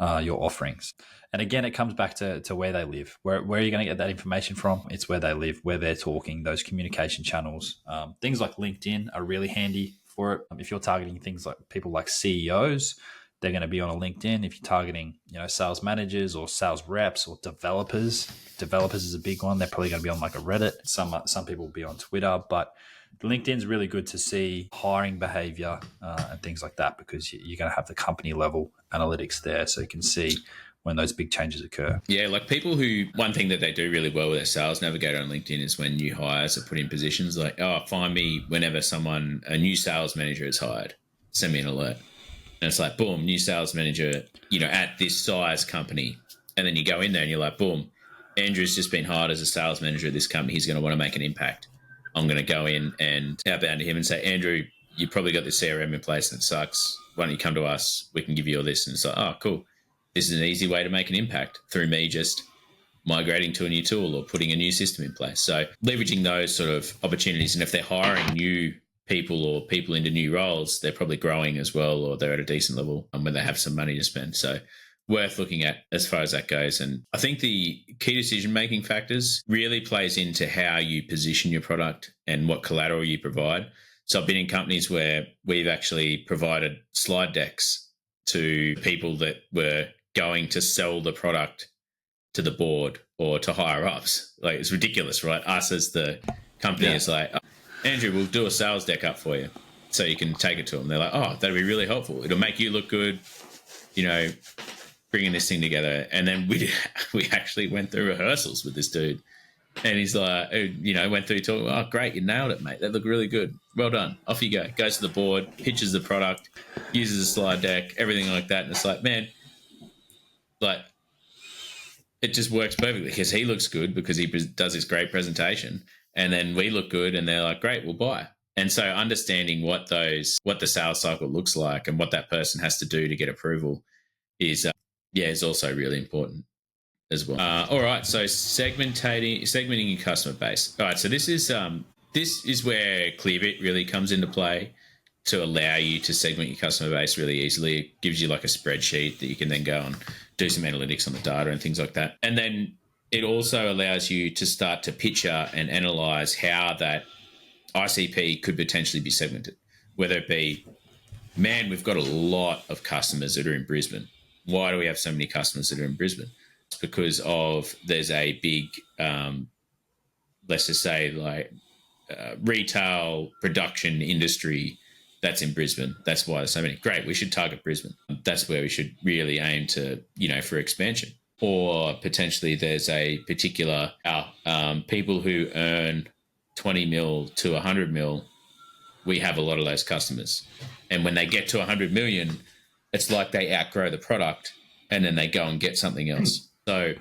offerings. And again, it comes back to where they live. Where are you going to get that information from? It's where they live, where they're talking, those communication channels. Things like LinkedIn are really handy for it. If you're targeting things like people like CEOs, they're going to be on a LinkedIn. If you're targeting, sales managers or sales reps or developers is a big one. They're probably going to be on like a Reddit. Some people will be on Twitter, but LinkedIn's really good to see hiring behavior and things like that, because you're going to have the company level analytics there, so you can see when those big changes occur. Yeah, like people one thing that they do really well with their sales navigator on LinkedIn is when new hires are put in positions, like, find me whenever a new sales manager is hired, send me an alert. And it's like, boom, new sales manager, at this size company. And then you go in there and you're like, boom, Andrew's just been hired as a sales manager at this company. He's going to want to make an impact. I'm going to go in and outbound to him and say, Andrew, you probably got this CRM in place and it sucks. Why don't you come to us? We can give you all this. And it's like, oh, cool. This is an easy way to make an impact through me just migrating to a new tool or putting a new system in place. So leveraging those sort of opportunities. And if they're hiring new people or people into new roles, they're probably growing as well, or they're at a decent level when they have some money to spend. So worth looking at as far as that goes. And I think the key decision-making factors really plays into how you position your product and what collateral you provide. So I've been in companies where we've actually provided slide decks to people that were going to sell the product to the board or to higher ups. Like, it's ridiculous, right? Us as the company is like, Andrew, we'll do a sales deck up for you so you can take it to them. They're like, oh, that'd be really helpful. It'll make you look good, bringing this thing together. And then we actually went through rehearsals with this dude. And he's like, went through talking, oh, great, you nailed it, mate. That looked really good. Well done. Off you go. Goes to the board, pitches the product, uses a slide deck, everything like that. And it's like, man, like, it just works perfectly because he looks good because he does this great presentation. And then we look good and they're like, great, we'll buy. And so understanding what the sales cycle looks like and what that person has to do to get approval is also really important as well. All right, so segmenting your customer base. All right, so this is where Clearbit really comes into play to allow you to segment your customer base really easily. It gives you like a spreadsheet that you can then go and do some analytics on the data and things like that. And then it also allows you to start to picture and analyze how that ICP could potentially be segmented, whether it be, man, we've got a lot of customers that are in Brisbane. Why do we have so many customers that are in Brisbane? It's because there's a big, let's just say, like retail production industry that's in Brisbane. That's why there's so many. Great, we should target Brisbane. That's where we should really aim to, for expansion. Or potentially there's a particular people who earn 20 mil to 100 mil. We have a lot of those customers. And when they get to 100 million, it's like they outgrow the product and then they go and get something else. So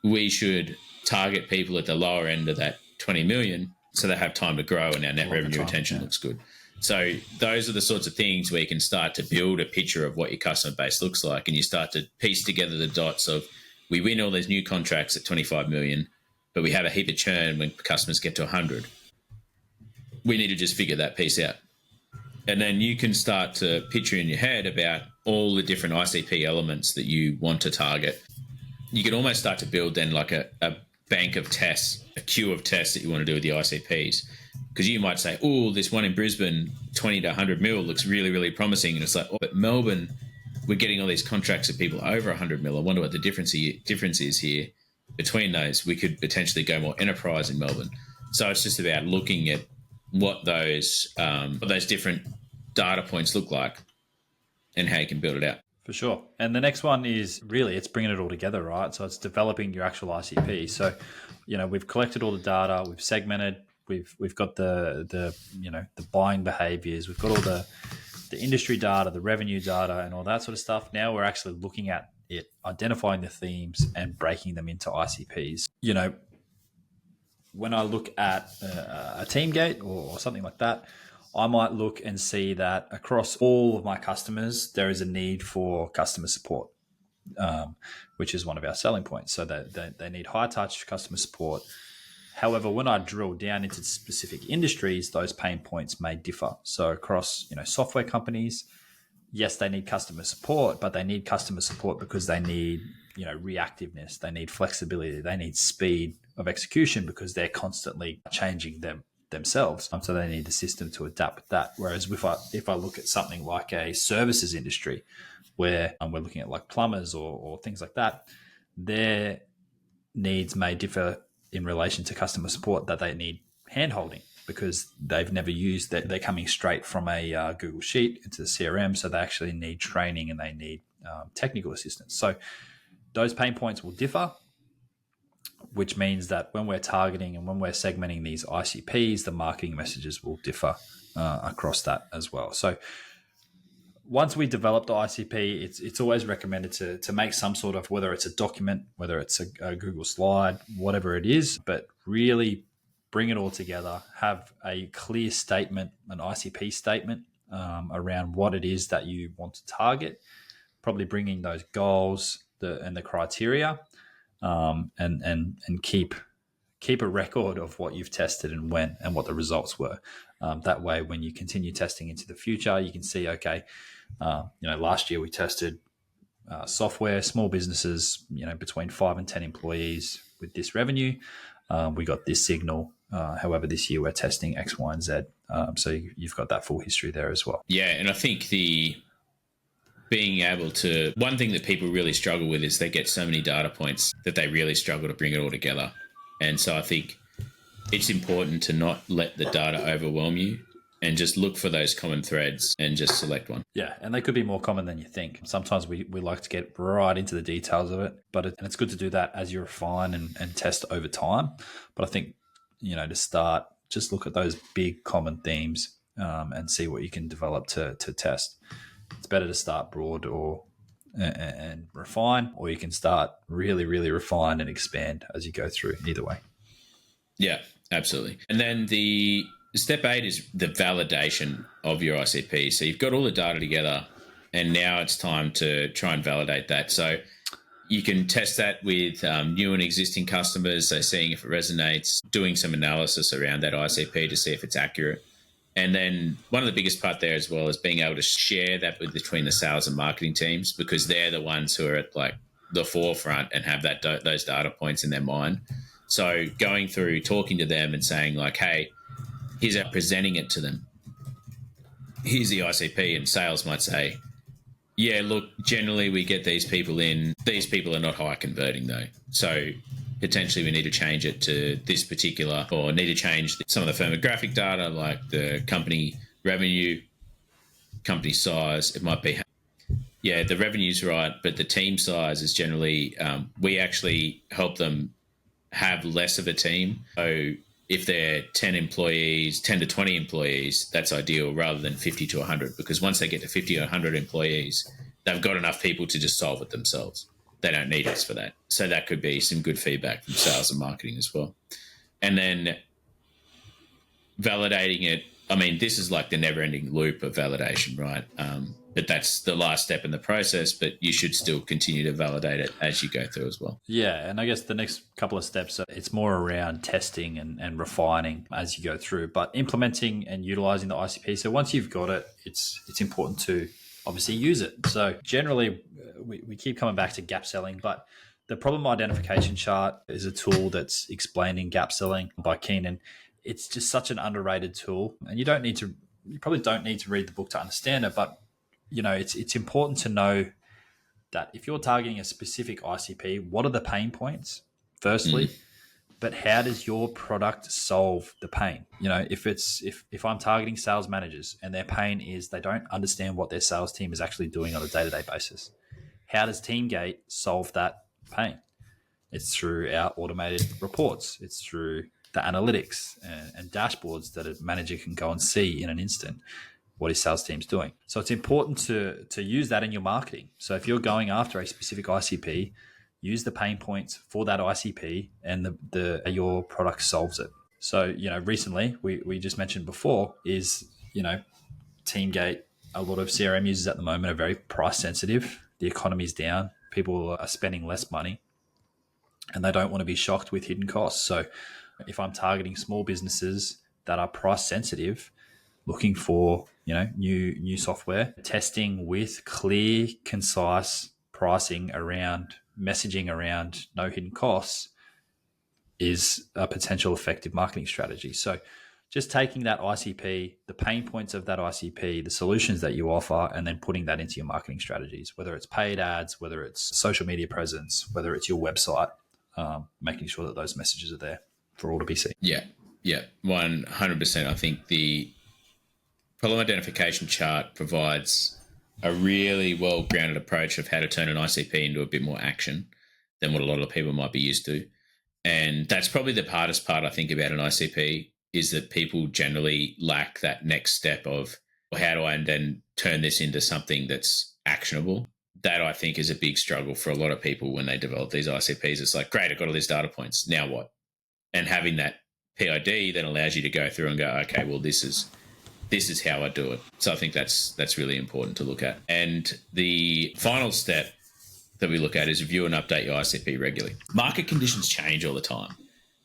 we should target people at the lower end of that 20 million so they have time to grow and our net revenue retention looks good. So those are the sorts of things where you can start to build a picture of what your customer base looks like, and you start to piece together the dots of, we win all these new contracts at 25 million, but we have a heap of churn when customers get to 100. We need to just figure that piece out. And then you can start to picture in your head about all the different ICP elements that you want to target. You can almost start to build then like a bank of tests, a queue of tests that you want to do with the ICPs. Because you might say, oh, this one in Brisbane, 20 to 100 mil looks really, really promising. And it's like, oh, but Melbourne, we're getting all these contracts of people over 100 mil. I wonder what the difference is here between those. We could potentially go more enterprise in Melbourne. So it's just about looking at what those different data points look like and how you can build it out. For sure. And the next one is really, it's bringing it all together, right? So it's developing your actual ICP. So, we've collected all the data, we've segmented, we've got the buying behaviors, we've got all the industry data, the revenue data and all that sort of stuff. Now we're actually looking at it, identifying the themes and breaking them into ICPs. When I look at a Teamgate or something like that, I might look and see that across all of my customers, there is a need for customer support. which is one of our selling points. So they need high touch customer support. However, when I drill down into specific industries, those pain points may differ. So across, software companies, yes, they need customer support, but they need customer support because they need, reactiveness, they need flexibility, they need speed of execution because they're constantly changing themselves. So they need the system to adapt with that. Whereas if I look at something like a services industry, where we're looking at like plumbers or things like that, their needs may differ in relation to customer support, that they need hand-holding because they've never used that. They're coming straight from a Google Sheet into the CRM, so they actually need training and they need technical assistance. So those pain points will differ, which means that when we're targeting and when we're segmenting these ICPs, the marketing messages will differ across that as well. So once we develop the ICP, it's always recommended to make some sort of, whether it's a document, whether it's a Google slide, whatever it is, but really bring it all together, have a clear statement, an ICP statement around what it is that you want to target, probably bringing those goals and the criteria, and keep a record of what you've tested and when and what the results were. That way, when you continue testing into the future, you can see, okay, last year we tested software, small businesses, between 5 and 10 employees with this revenue. We got this signal. However, this year we're testing X, Y, and Z. So you've got that full history there as well. Yeah, and I think one thing that people really struggle with is they get so many data points that they really struggle to bring it all together. And so I think it's important to not let the data overwhelm you and just look for those common threads and just select one. Yeah, and they could be more common than you think. Sometimes we like to get right into the details of it, and it's good to do that as you refine and test over time. But I think, to start, just look at those big common themes and see what you can develop to test. It's better to start broad and refine, or you can start really, really refine and expand as you go through. Either way. Yeah, absolutely. And then the step 8 is the validation of your ICP. So you've got all the data together, and now it's time to try and validate that. So you can test that with new and existing customers, so seeing if it resonates, doing some analysis around that ICP to see if it's accurate. And then one of the biggest part there as well is being able to share that between the sales and marketing teams, because they're the ones who are at like the forefront and have those data points in their mind. So going through, talking to them and saying like, hey, here's how presenting it to them. Here's the ICP, and sales might say, yeah, look, generally we get these people in. These people are not high converting though. So potentially we need to change it to this particular, or need to change some of the firmographic data, like the company revenue, company size. It might be, yeah, the revenue's right, but the team size is generally, we actually help them have less of a team. So if they're 10 to 20 employees, that's ideal, rather than 50 to 100, because once they get to 50 or 100 employees, they've got enough people to just solve it themselves. They don't need us for that. So that could be some good feedback from sales and marketing as well. And then validating it. I mean, this is like the never-ending loop of validation, right? But that's the last step in the process, but you should still continue to validate it as you go through as well. Yeah, and I guess the next couple of steps, it's more around testing and refining as you go through, but implementing and utilizing the ICP. So once you've got it, it's important to obviously use it. So generally, we keep coming back to gap selling, but the problem identification chart is a tool that's explained in Gap Selling by Keenan. It's just such an underrated tool, and you probably don't need to read the book to understand it, but it's important to know that if you're targeting a specific ICP, what are the pain points, firstly, but how does your product solve the pain? If I'm targeting sales managers and their pain is they don't understand what their sales team is actually doing on a day-to-day basis, how does Teamgate solve that pain? It's through our automated reports. It's through the analytics and dashboards that a manager can go and see in an instant what his sales team's doing. So it's important to use that in your marketing. So if you're going after a specific ICP, use the pain points for that ICP, and your product solves it. So, recently we just mentioned before is, Teamgate, a lot of CRM users at the moment are very price sensitive. The economy's down. people are spending less money and they don't want to be shocked with hidden costs. So if I'm targeting small businesses that are price sensitive, looking for, new software, testing with clear, concise pricing around messaging around no hidden costs is a potential effective marketing strategy. So just taking that ICP, the pain points of that ICP, the solutions that you offer, and then putting that into your marketing strategies, whether it's paid ads, whether it's social media presence, whether it's your website, making sure that those messages are there for all to be seen. Yeah, 100%. I think the problem identification chart provides a really well-grounded approach of how to turn an ICP into a bit more action than what a lot of people might be used to. And that's probably the hardest part, I think, about an ICP, is that people generally lack that next step of, well, how do I then turn this into something that's actionable? That, I think, is a big struggle for a lot of people when they develop these ICPs. It's like, great, I've got all these data points. Now what? And having that PID then allows you to go through and go, okay, well, this is how I do it. So I think that's really important to look at. And the final step that we look at is review and update your ICP regularly. Market conditions change all the time.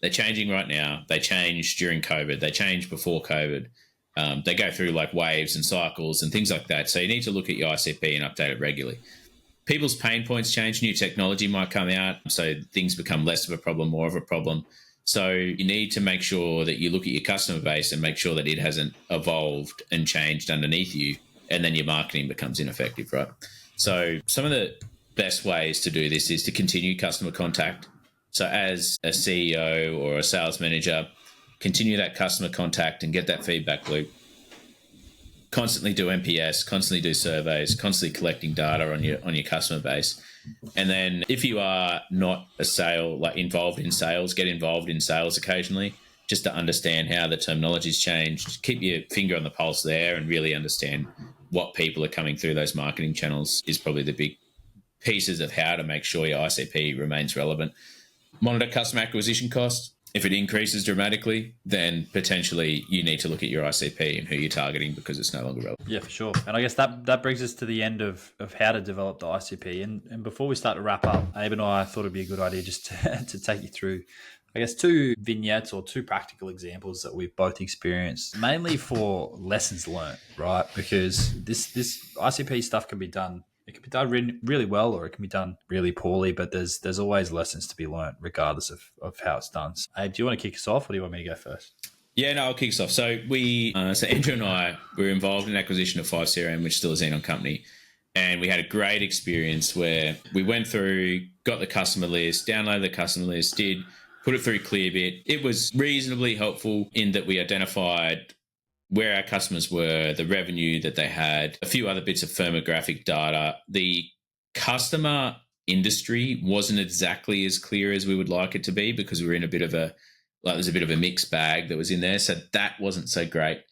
They're changing right now. They changed during COVID. They changed before COVID. They go through like waves and cycles and things like that. So you need to look at your ICP and update it regularly. People's pain points change. New technology might come out. So things become less of a problem, more of a problem. So you need to make sure that you look at your customer base and make sure that it hasn't evolved and changed underneath you, and then your marketing becomes ineffective, right? So some of the best ways to do this is to continue customer contact. So as a CEO or a sales manager, continue that customer contact and get that feedback loop. Constantly do NPS, constantly do surveys, constantly collecting data on your customer base. And then if you are not involved in sales, get involved in sales occasionally, just to understand how the terminology's changed. Keep your finger on the pulse there and really understand what people are coming through those marketing channels is probably the big pieces of how to make sure your ICP remains relevant. Monitor customer acquisition cost. If it increases dramatically, then potentially you need to look at your ICP and who you're targeting because it's no longer relevant. Yeah, for sure. And I guess that brings us to the end of how to develop the ICP. And before we start to wrap up, Abe and I thought it'd be a good idea just to take you through, I guess, 2 vignettes or 2 practical examples that we've both experienced, mainly for lessons learned, right? Because this ICP stuff can be done. It can be done really well, or it can be done really poorly, but there's always lessons to be learned regardless of how it's done. So, Abe, do you want to kick us off, or do you want me to go first? Yeah, no, I'll kick us off. So Andrew and I were involved in acquisition of 5CRM, which is still a Xenon company. And we had a great experience where we went through, got the customer list, downloaded the customer list, put it through Clearbit. It was reasonably helpful in that we identified where our customers were, the revenue that they had, a few other bits of firmographic data. The customer industry wasn't exactly as clear as we would like it to be because we were in there's a bit of a mixed bag that was in there. So that wasn't so great.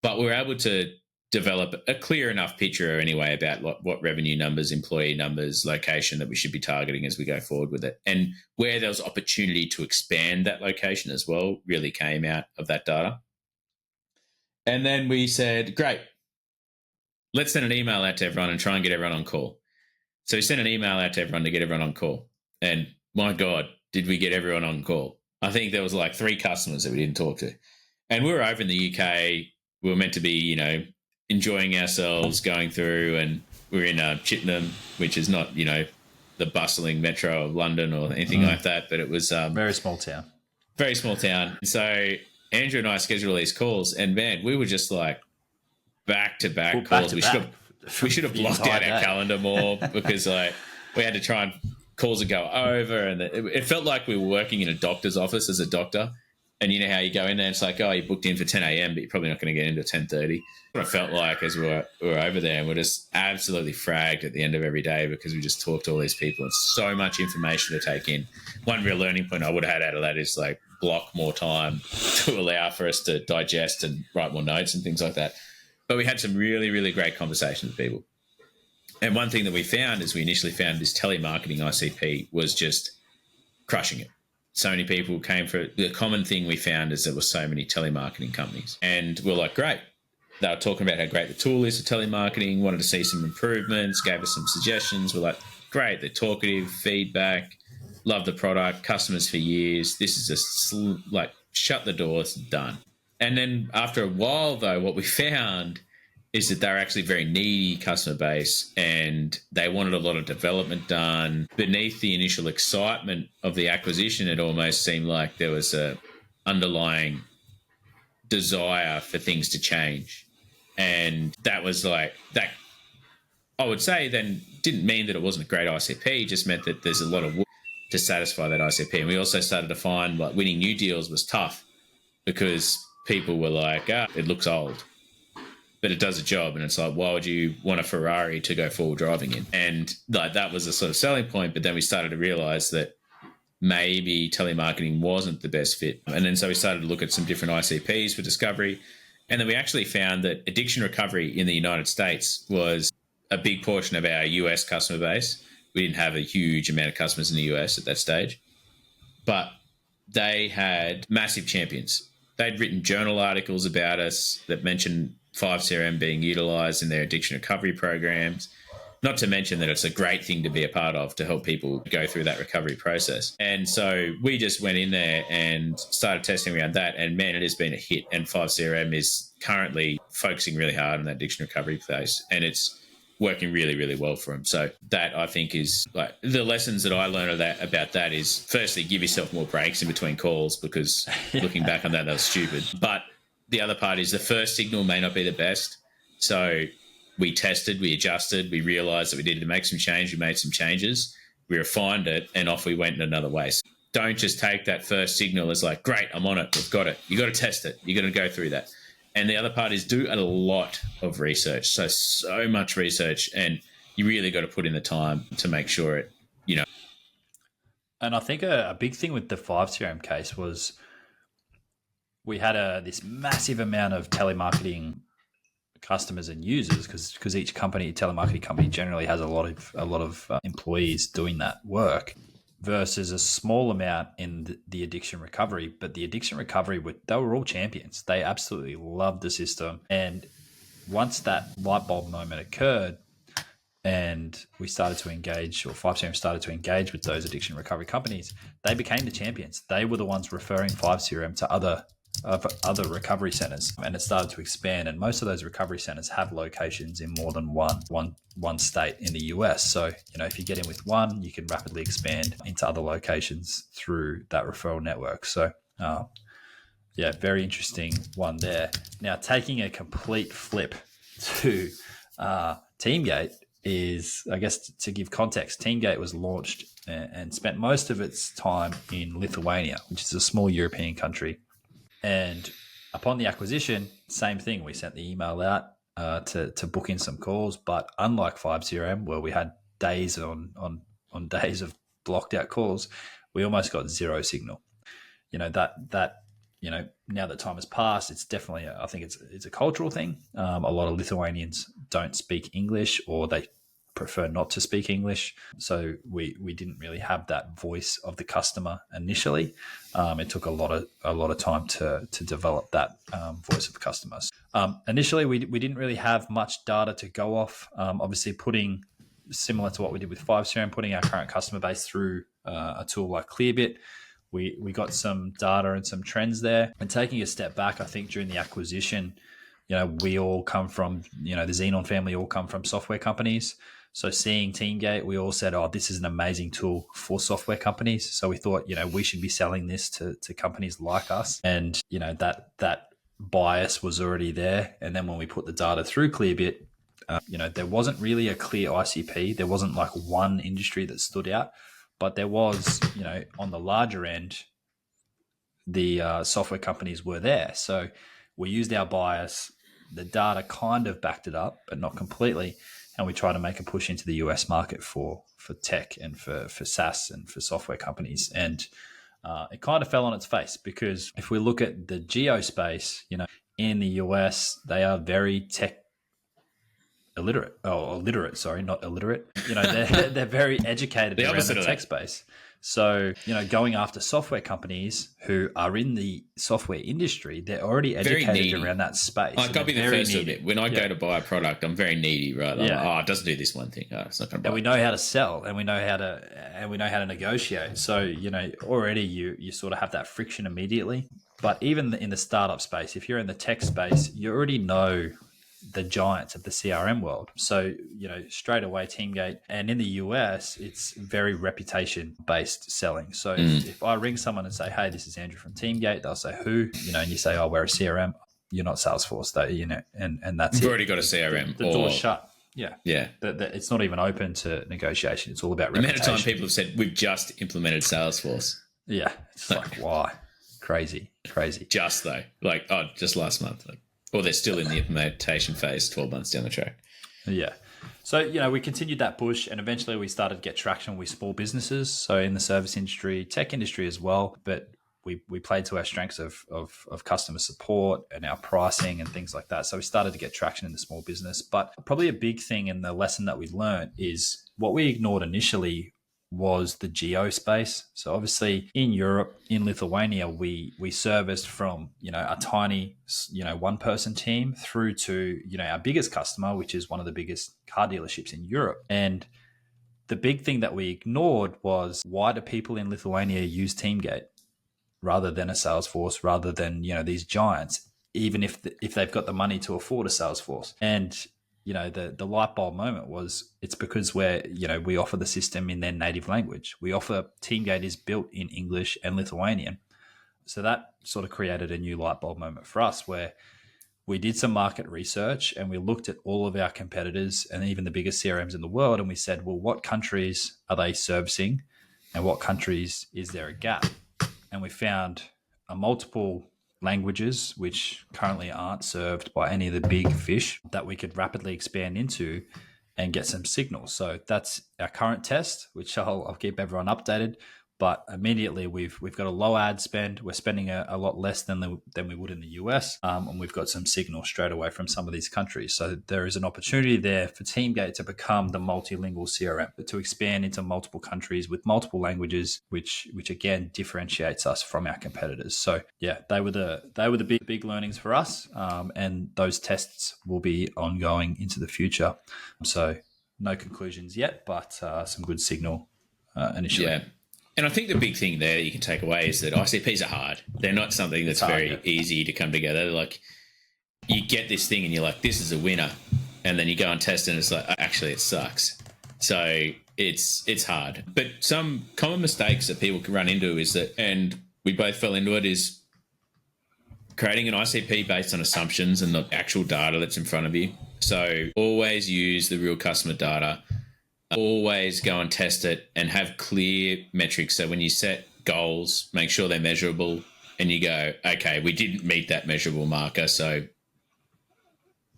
But we were able to develop a clear enough picture anyway about what revenue numbers, employee numbers, location that we should be targeting as we go forward with it. And where there was opportunity to expand that location as well really came out of that data. And then we said, great, let's send an email out to everyone and try and get everyone on call. So we sent an email out to everyone to get everyone on call. And my God, did we get everyone on call? I think there was like 3 customers that we didn't talk to. And we were over in the UK. We were meant to be, enjoying ourselves going through, and we were in Chippenham, which is not, the bustling metro of London or anything like that. But it was very small town. Very small town. So Andrew and I scheduled all these calls, and man, we were just like back-to-back calls. We should have blocked out our calendar more because we had to try and calls would go over, and it felt like we were working in a doctor's office as a doctor. And you know how you go in there, it's like, oh, you booked in for 10 a.m., but you're probably not going to get into 10:30. What I felt like as we were over there, and we're just absolutely fragged at the end of every day because we just talked to all these people and so much information to take in. One real learning point I would have had out of that is like block more time to allow for us to digest and write more notes and things like that. But we had some really, really great conversations with people. And one thing that we found is we initially found this telemarketing ICP was just crushing it. So many people came for it. The common thing we found is there were so many telemarketing companies. And we're like, great. They were talking about how great the tool is for telemarketing, wanted to see some improvements, gave us some suggestions. We're like, great. They're talkative, feedback, love the product, customers for years. This is like shut the doors, done. And then after a while, though, what we found is that they're actually very needy customer base and they wanted a lot of development done. Beneath the initial excitement of the acquisition, it almost seemed like there was a underlying desire for things to change. And that was like that, I would say, then didn't mean that it wasn't a great ICP, just meant that there's a lot of work to satisfy that ICP. And we also started to find like winning new deals was tough because people were like, it looks old, but it does a job. And it's like, why would you want a Ferrari to go forward driving in? And like that was a sort of selling point. But then we started to realize that maybe telemarketing wasn't the best fit. And then so we started to look at some different ICPs for discovery. And then we actually found that addiction recovery in the United States was a big portion of our US customer base. We didn't have a huge amount of customers in the US at that stage, but they had massive champions. They'd written journal articles about us that mentioned 5CRM being utilized in their addiction recovery programs. Not to mention that it's a great thing to be a part of to help people go through that recovery process. And so we just went in there and started testing around that. And man, it has been a hit. And 5CRM is currently focusing really hard on that addiction recovery place. And it's working really, really well for them. So that, I think, is like the lessons that I learned about that is, firstly, give yourself more breaks in between calls, because looking back on that was stupid. But the other part is the first signal may not be the best. So we tested, we adjusted, we realized that we needed to make some change. We made some changes, we refined it, and off we went in another way. So don't just take that first signal as like, great, I'm on it, we've got it. You got to test it. You're going to go through that. And the other part is do a lot of research. So much research, and you really got to put in the time to make sure it, you know. And I think a big thing with the 5CRM case was we had this massive amount of telemarketing customers and users, because each telemarketing company generally has a lot of employees doing that work, versus a small amount in the addiction recovery. But the addiction recovery, they were all champions. They absolutely loved the system. And once that light bulb moment occurred and we started to engage, or 5CRM started to engage with those addiction recovery companies, they became the champions. They were the ones referring 5CRM to other recovery centers, and it started to expand. And most of those recovery centers have locations in more than one state in the US. So, you know, if you get in with one, you can rapidly expand into other locations through that referral network. So, yeah, very interesting one there. Now, taking a complete flip to Teamgate is, I guess, to give context, Teamgate was launched and spent most of its time in Lithuania, which is a small European country. And upon the acquisition, same thing. We sent the email out to book in some calls, but unlike 5CRM, where we had days on days of blocked out calls, we almost got zero signal. You know, that you know, now that time has passed, it's definitely I think it's a cultural thing. A lot of Lithuanians don't speak English, or they prefer not to speak English. So we didn't really have that voice of the customer initially. It took a lot of time to develop that voice of customers. Initially, we didn't really have much data to go off. Obviously, putting, similar to what we did with 5CRM, putting our current customer base through a tool like Clearbit, we got some data and some trends there. And taking a step back, I think during the acquisition, you know, we all come from, you know, the Xenon family all come from software companies. So seeing Teamgate, we all said, oh, this is an amazing tool for software companies. So we thought, you know, we should be selling this to companies like us. And, you know, that bias was already there. And then when we put the data through Clearbit, you know, there wasn't really a clear ICP. There wasn't like one industry that stood out, but there was, you know, on the larger end, the software companies were there. So we used our bias. The data kind of backed it up, but not completely. And we try to make a push into the US market for tech and for SaaS and for software companies. And it kind of fell on its face, because if we look at the geo space, you know, in the US, they are very tech illiterate, sorry, not illiterate. They're very educated The around opposite the of tech that. space. So, going after software companies who are in the software industry, they're already Very educated needy. around that space. Like, I'll be the Very first to needy. admit, when I go to buy a product, I'm very needy, right? I'm Yeah. like, it doesn't do this one thing. It's not going to buy And we know how to sell, and we know how to negotiate. So, already you sort of have that friction immediately. But even in the startup space, if you're in the tech space, you already know the giants of the CRM world. So, straight away, Teamgate. And in the US, it's very reputation based selling. So if I ring someone and say, hey, this is Andrew from Teamgate, they'll say, who? And you say, oh, we're a CRM. You're not Salesforce, though, and that's You've it. already got a CRM. The door's shut. Yeah. Yeah. It's not even open to negotiation. It's all about The amount reputation. of time people have said, we've just implemented Salesforce. Yeah. It's like, why? Crazy. Just though. Just last month. Or they're still in the implementation phase 12 months down the track. Yeah. So, we continued that push, and eventually we started to get traction with small businesses. So in the service industry, tech industry as well, but we played to our strengths of customer support and our pricing and things like that. So we started to get traction in the small business. But probably a big thing in the lesson that we learned is what we ignored initially was the geo space. So obviously in Europe, in Lithuania, we serviced from, a tiny, one person team through to, our biggest customer, which is one of the biggest car dealerships in Europe. And the big thing that we ignored was, why do people in Lithuania use Teamgate rather than a Salesforce, rather than, these giants, even if they've got the money to afford a Salesforce? And the light bulb moment was, it's because we offer the system in their native language. We offer Teamgate is built in English and Lithuanian. So that sort of created a new light bulb moment for us, where we did some market research and we looked at all of our competitors and even the biggest CRMs in the world. And we said, well, what countries are they servicing and what countries is there a gap? And we found multiple languages which currently aren't served by any of the big fish that we could rapidly expand into and get some signals. So that's our current test, which I'll keep everyone updated. But immediately we've got a low ad spend. We're spending a lot less than we would in the US, and we've got some signal straight away from some of these countries. So there is an opportunity there for Teamgate to become the multilingual CRM, to expand into multiple countries with multiple languages, which again differentiates us from our competitors. So yeah, they were the big learnings for us, and those tests will be ongoing into the future. So no conclusions yet, but some good signal initially. Yeah. And I think the big thing there you can take away is that ICPs are hard. They're not something that's very easy to come together. Like, you get this thing and you're like, this is a winner. And then you go and test it and it's like, actually, it sucks. So it's hard. But some common mistakes that people can run into is that, and we both fell into it, is creating an ICP based on assumptions and not actual data that's in front of you. So always use the real customer data. Always go and test it and have clear metrics. So when you set goals, make sure they're measurable and you go, okay, we didn't meet that measurable marker, so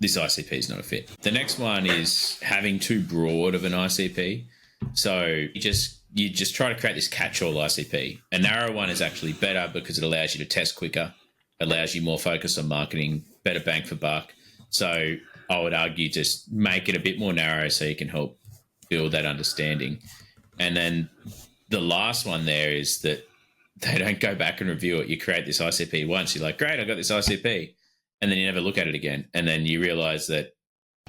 this ICP is not a fit. The next one is having too broad of an ICP. So you just try to create this catch-all ICP. A narrow one is actually better because it allows you to test quicker, allows you more focus on marketing, better bang for buck. So I would argue just make it a bit more narrow so you can help build that understanding. And then the last one there is that they don't go back and review it. You create this ICP once, you're like, great, I got this ICP. And then you never look at it again. And then you realize that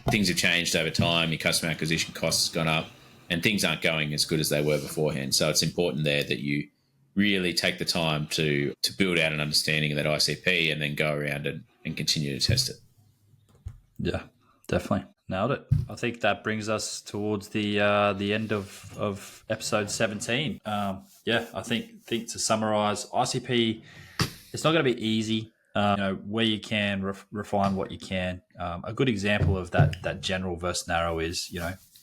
things have changed over time, your customer acquisition costs have gone up, and things aren't going as good as they were beforehand. So it's important there that you really take the time to build out an understanding of that ICP and then go around and continue to test it. Yeah, definitely. Nailed it. I think that brings us towards the end of episode 17. I think to summarize, ICP, it's not going to be easy. Where you can refine what you can. A good example of that general versus narrow is,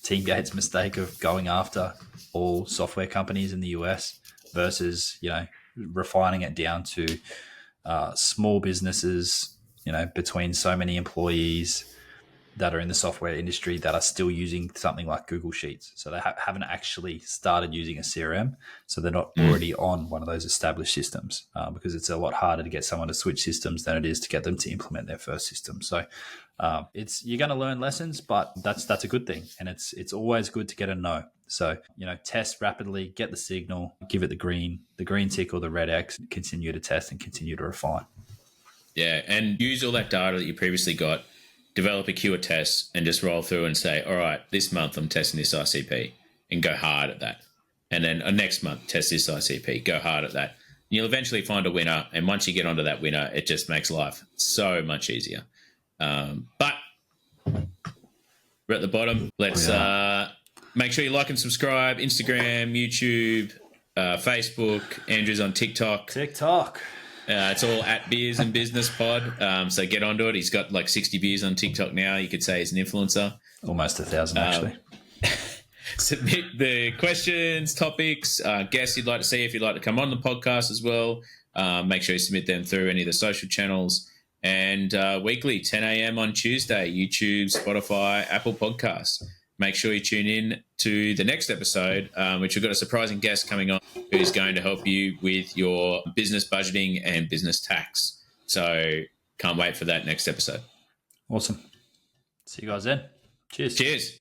Teamgate's mistake of going after all software companies in the US versus, refining it down to small businesses, between so many employees. that are in the software industry that are still using something like Google Sheets. So they haven't actually started using a CRM. So they're not already on one of those established systems because it's a lot harder to get someone to switch systems than it is to get them to implement their first system. So you're going to learn lessons, but that's a good thing. And it's always good to get a no. So, test rapidly, get the signal, give it the green tick or the red X, continue to test and continue to refine. Yeah, and use all that data that you previously got, develop a queue of tests, and just roll through and say, all right, this month I'm testing this ICP, and go hard at that. And then next month, test this ICP, go hard at that. You'll eventually find a winner, and once you get onto that winner, it just makes life so much easier. But we're at the bottom. Let's make sure you like and subscribe. Instagram, YouTube, Facebook. Andrew's on TikTok. It's all at Beers and Business Pod. So get onto it. He's got like 60 beers on TikTok now. You could say he's an influencer. Almost 1,000 actually. Submit the questions, topics, guests you'd like to see if you'd like to come on the podcast as well. Make sure you submit them through any of the social channels. And weekly, 10 a.m. on Tuesday, YouTube, Spotify, Apple Podcasts. Make sure you tune in to the next episode, which we've got a surprising guest coming on who's going to help you with your business budgeting and business tax. So can't wait for that next episode. Awesome. See you guys then. Cheers. Cheers.